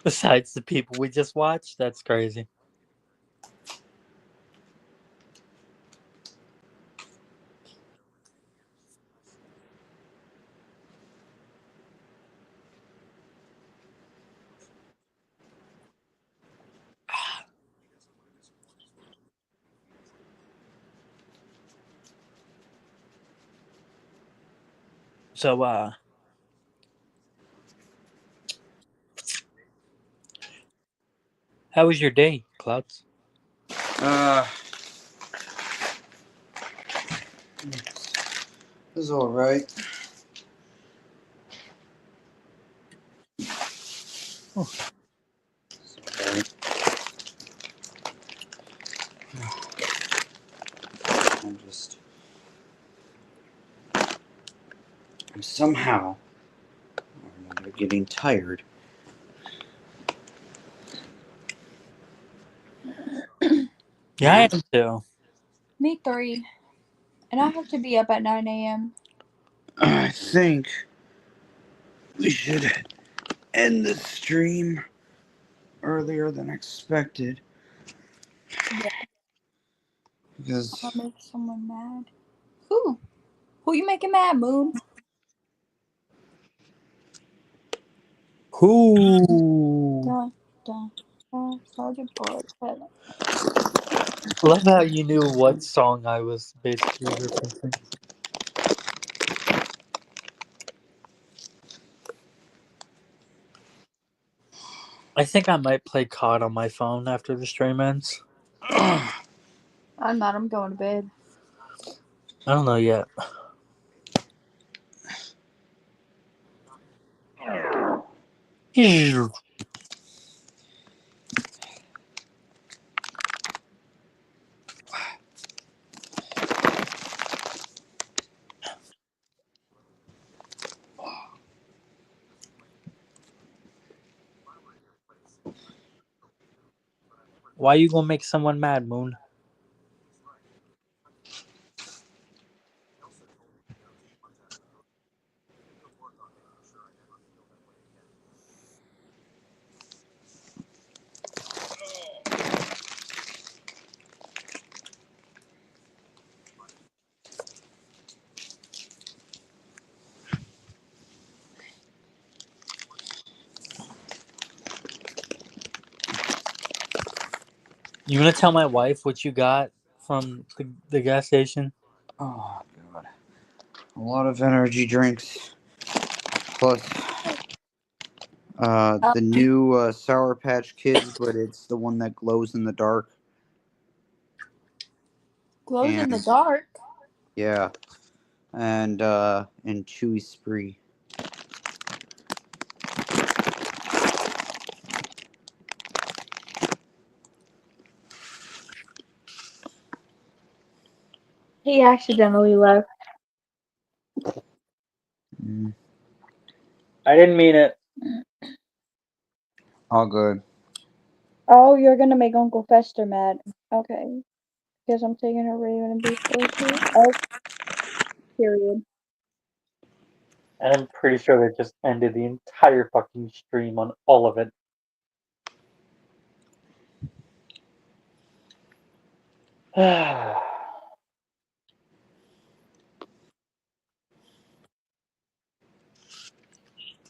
Besides the people we just watched, that's crazy. So, how was your day, Clouds? It was alright. Oh. I'm somehow or another getting tired. Yeah, I am too. Me 3. And I have to be up at 9 a.m. I think we should end the stream earlier than expected. Yeah. Because I'll make someone mad. Who? Who you making mad, Moon? Who? Dun, dun, dun, Soldier Boy. Love how you knew what song I was basically referencing. I think I might play COD on my phone after the stream ends. I'm not. I'm going to bed. I don't know yet. Why you gonna make someone mad, Moon? You gonna tell my wife what you got from the gas station? oh god, a lot of energy drinks, plus the new Sour Patch Kids, but it's the one that glows in the dark. Glows in the dark. Yeah, and Chewy Spree. He accidentally left. I didn't mean it. All good. Oh, you're gonna make Uncle Fester mad. Okay. Because I'm taking a Raven and beef grocery. Oh. Period. And I'm pretty sure they just ended the entire fucking stream on all of it.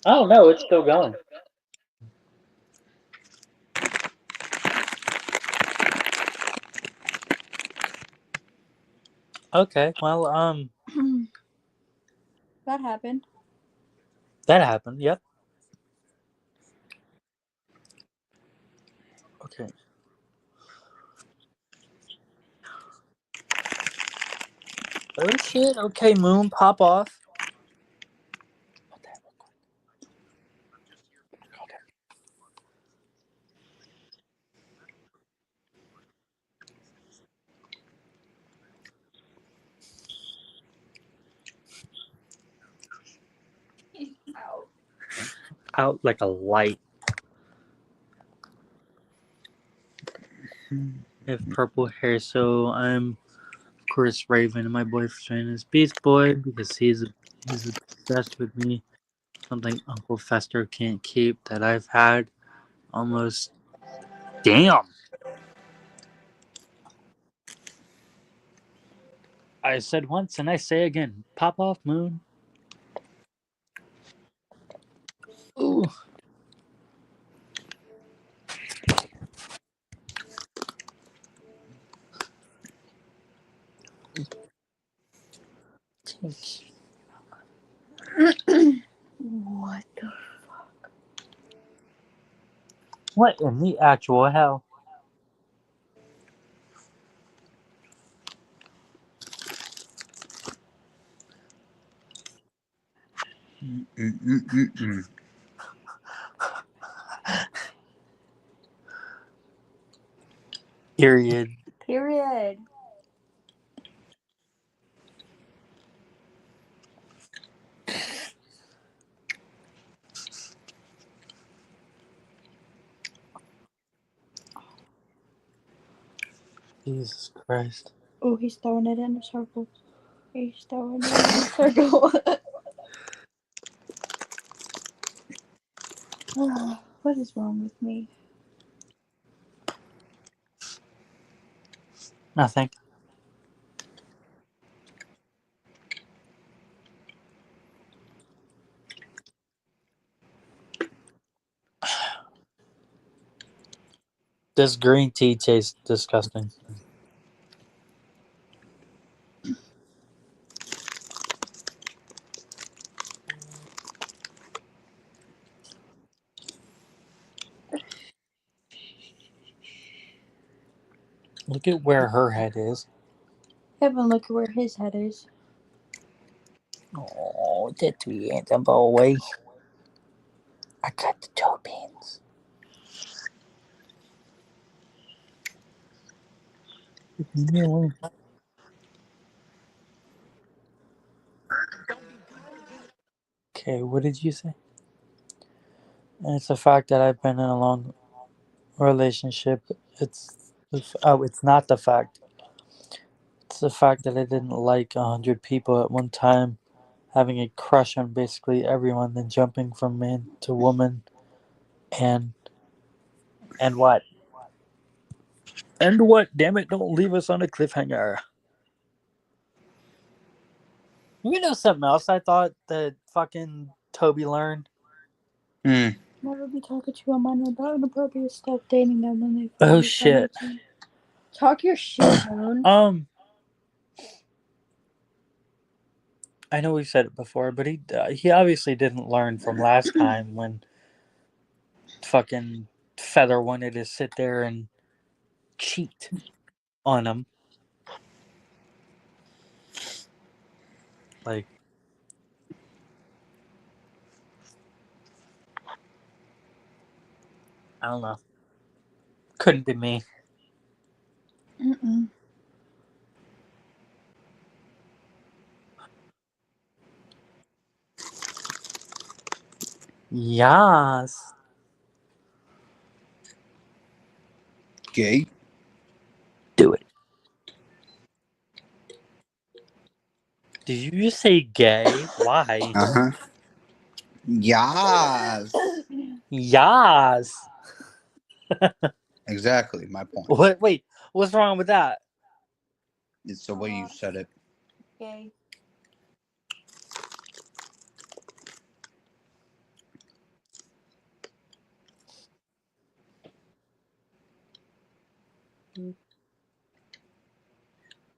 Oh no, it's still going. Okay, well, That happened. that happened, yep. Okay. Oh shit, okay, Moon, pop off. out like a light. I have purple hair, so I'm, of course, Raven, and my boyfriend is Beast Boy because he's obsessed with me. Something Uncle Fester can't keep that I've had almost. Damn! I said once and I say again, pop off, moon. Ooh. What the? What in the actual hell? Period. Period. Jesus Christ. Oh, he's throwing it in a circle. He's throwing it in a circle. What is wrong with me? Nothing. This green tea tastes disgusting. Look at where her head is. Evan, look at where his head is. Oh, that three handsome boy. I got the toe pins. Okay, what did you say? And it's the fact that I've been in a long relationship. It's not the fact. It's the fact that I didn't like 100 people at one time, having a crush on basically everyone, then jumping from man to woman, and what? And what? Damn it! Don't leave us on a cliffhanger. You know something else I thought that fucking Toby learned? Never be talking to a minor about inappropriate stuff, dating them when they. Oh shit. Talk your shit, Moon. I know we've said it before, but he obviously didn't learn from last time when fucking Feather wanted to sit there and cheat on him. Like, I don't know. Couldn't be me. Mm-mm. Yes. Gay. Do it. Did you just say gay? Why? Uh-huh. Yes. Yes. Exactly, my point. What? Wait, what's wrong with that? It's the way you said it. Gay.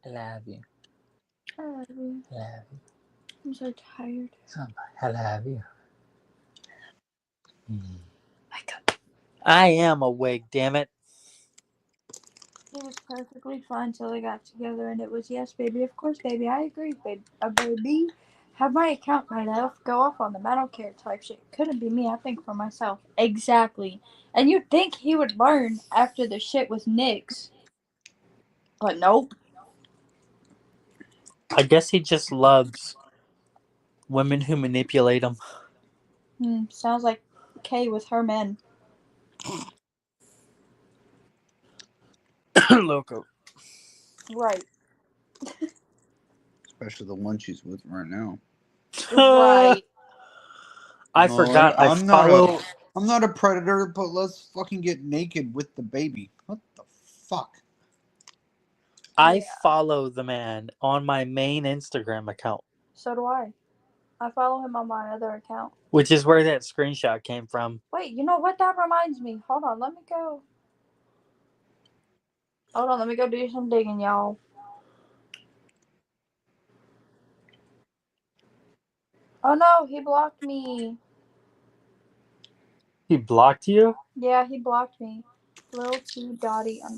I love you. I love you. I love you. I'm so tired. I love you. I am awake, damn it. It was perfectly fine till they got together, and it was yes, baby. Of course, baby. I agree, baby. Baby. Have my account right off, go off on them. I don't care type shit. Couldn't be me. I think for myself. Exactly. And you'd think he would learn after the shit with Nyx. But nope. I guess he just loves women who manipulate him. Sounds like K with her men. Loco. Right. Especially the one she's with right now. Right. I forgot. I I'm follow. not a predator, but let's fucking get naked with the baby. What the fuck? I follow the man on my main Instagram account, So do I. I follow him on my other account. which is where that screenshot came from. Wait, you know what? That reminds me. Hold on, let me go. Hold on, let me go do some digging, y'all. Oh no, he blocked me. He blocked you? Yeah, he blocked me. Lil T Dottie _.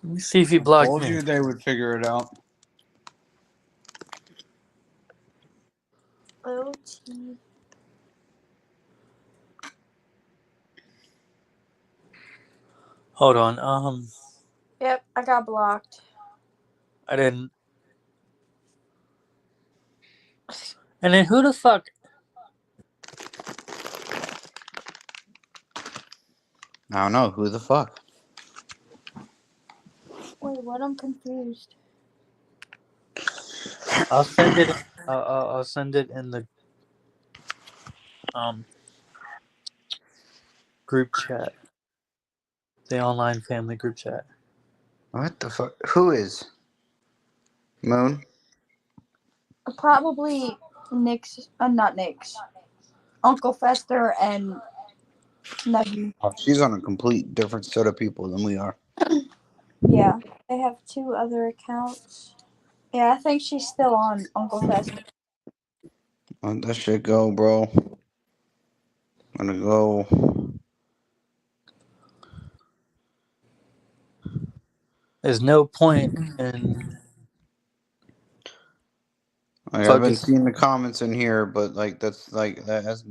Let me see if he blocked Told me. you they would figure it out. Lil T. Hold on. Yep, I got blocked. I didn't. And then who the fuck? I don't know. Who the fuck? Wait, what? I'm confused. I'll send it. I'll send it in the group chat, the online family group chat. What the fuck? Who is? Moon? Probably Nick's. Not Nick's. Uncle Fester and Nuggy. Oh, she's on a complete different set of people than we are. Yeah, they have 2 other accounts. Yeah, I think she's still on Uncle Fester. Let that shit go, bro. I'm gonna go. There's no point in. Like, I've been seeing the comments in here, but like that has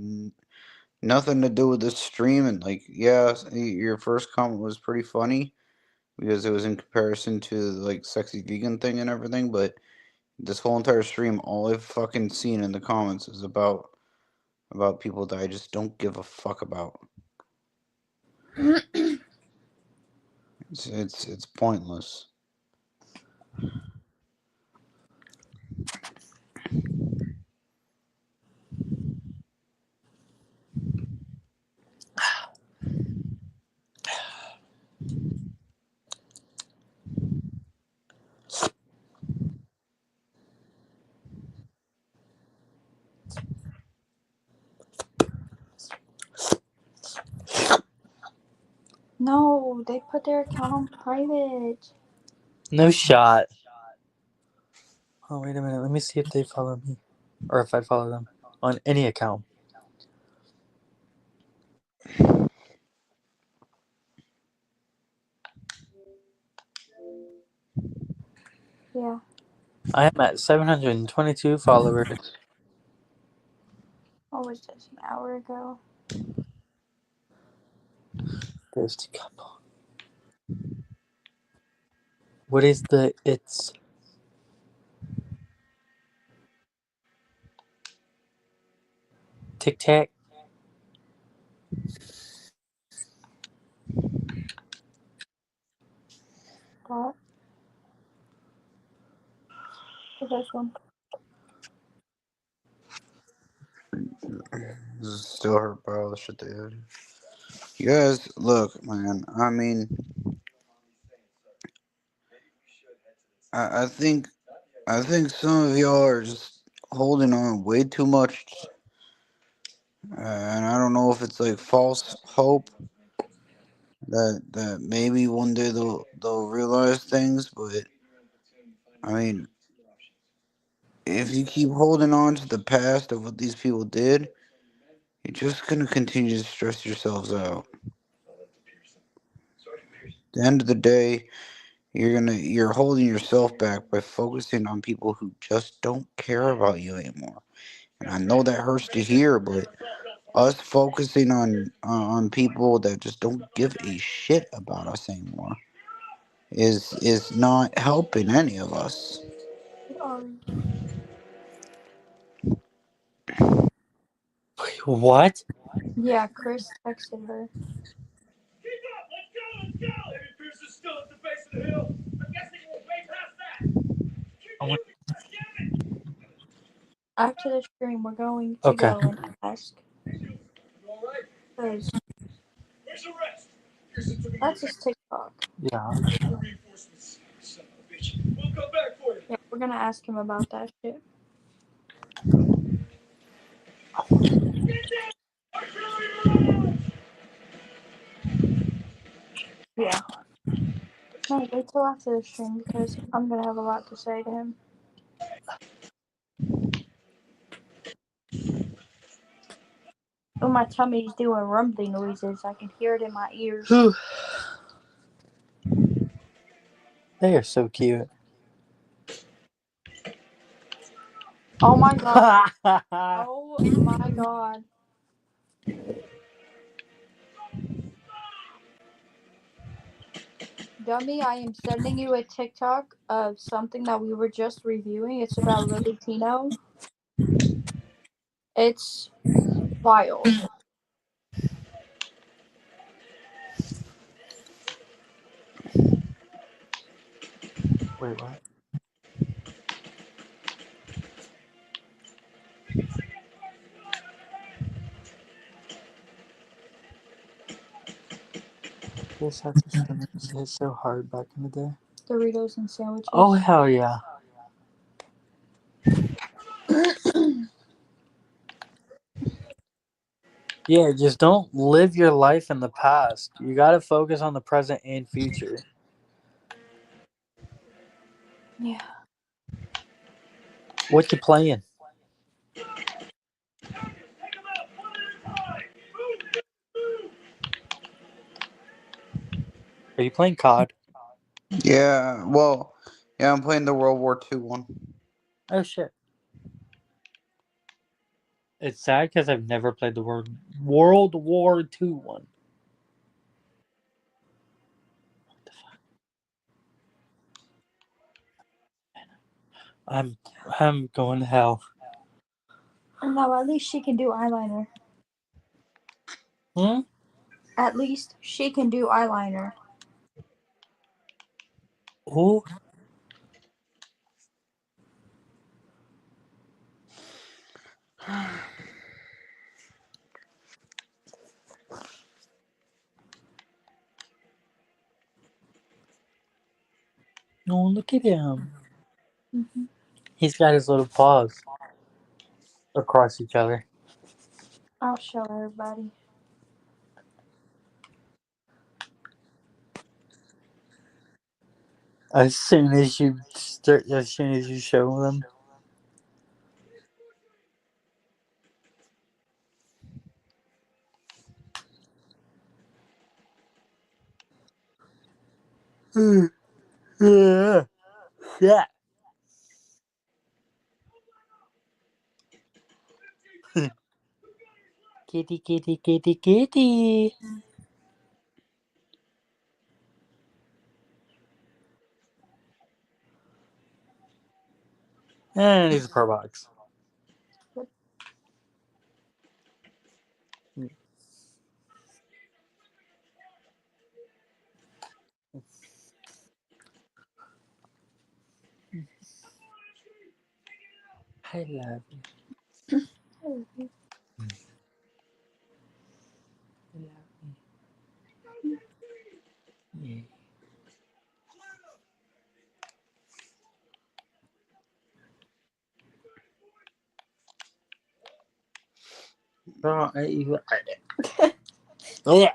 nothing to do with this stream. And like, yeah, your first comment was pretty funny because it was in comparison to like sexy vegan thing and everything. But this whole entire stream, all I've fucking seen in the comments is about people that I just don't give a fuck about. It's pointless. No, they put their account on private. No shot. Oh, wait a minute. Let me see if they follow me. Or if I follow them. On any account. Yeah. I am at 722 followers. What was this, an hour ago? Ghost couple. What is the it's? Tic Tac? What? This one. This is still hurt by all the shit they did. You guys, look, man. I mean, I think some of y'all are just holding on way too much, and I don't know if it's like false hope that maybe one day they'll realize things, but I mean, if you keep holding on to the past of what these people did, you're just gonna continue to stress yourselves out. At the end of the day, you're holding yourself back by focusing on people who just don't care about you anymore. And I know that hurts to hear, but us focusing on people that just don't give a shit about us anymore is not helping any of us. What? Yeah, Chris texted her. After the stream, we're going to go and ask. Because that's his TikTok. Yeah. Yeah, we're gonna ask him about that shit. Yeah. No, wait till after the stream because I'm gonna have a lot to say to him. Oh, my tummy's doing rumbling noises. I can hear it in my ears. They are so cute. Oh my god. Oh my god. Dummy, I am sending you a TikTok of something that we were just reviewing. It's about Lily Tino. It's wild. Wait, what? This had to hit so hard back in the day. Doritos and sandwiches. Oh, hell yeah. Yeah, just don't live your life in the past. You gotta focus on the present and future. Yeah. What you playing? Are you playing COD? Yeah, well, yeah, I'm playing the World War II one. Oh, shit. It's sad because I've never played the World War II one. What the fuck? I'm going to hell. No, at least she can do eyeliner. Hmm? At least she can do eyeliner. Ooh. Oh, look at him. Mm-hmm. He's got his little paws across each other. I'll show everybody. As soon as you show them. Yeah. Yeah. Kitty, kitty, kitty, kitty. And he's a pro box. I love you. I love you. I love you. Yeah. Oh, yeah.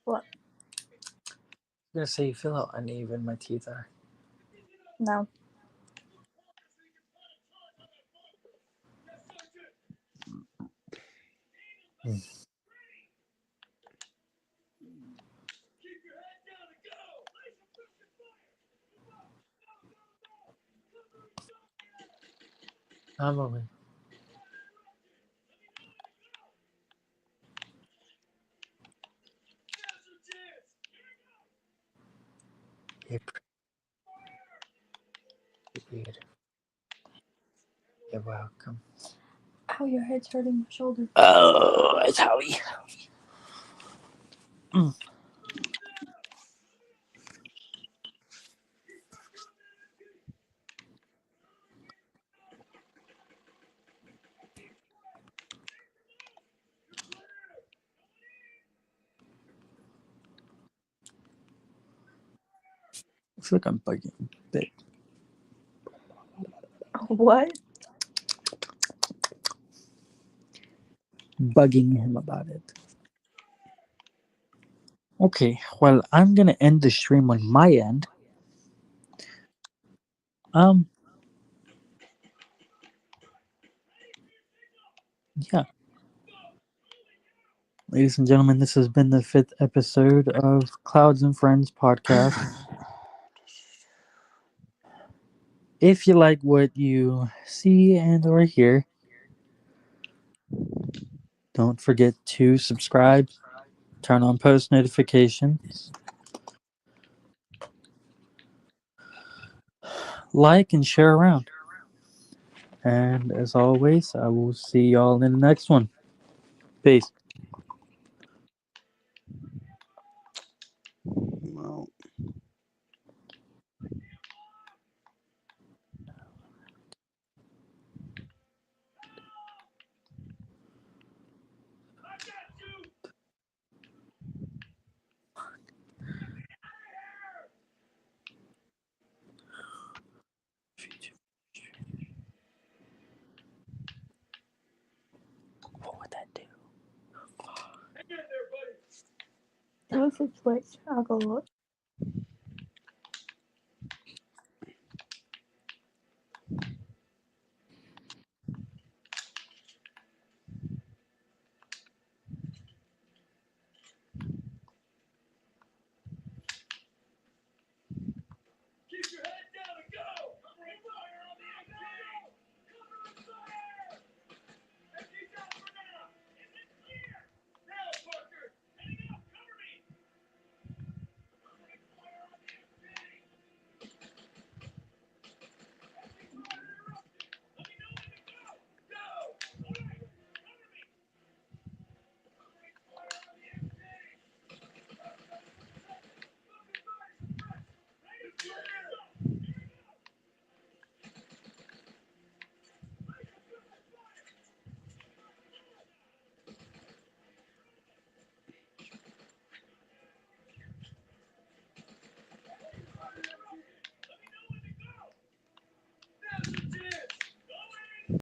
What? I'm gonna say you feel how uneven my teeth are. No. I'm over. You're weird. You're welcome. Oh, your head's hurting my shoulder. Oh, it's Howie. Looks like I'm bugging a bit. What? Bugging him about it. Okay, well, I'm gonna end the stream on my end. Yeah. Ladies and gentlemen, this has been the 5th episode of Clouds and Friends podcast. If you like what you see and or hear, don't forget to subscribe, turn on post notifications, like and share around. And as always, I will see y'all in the next one. Peace. Well. What would that do? What's the switch? I'll go look.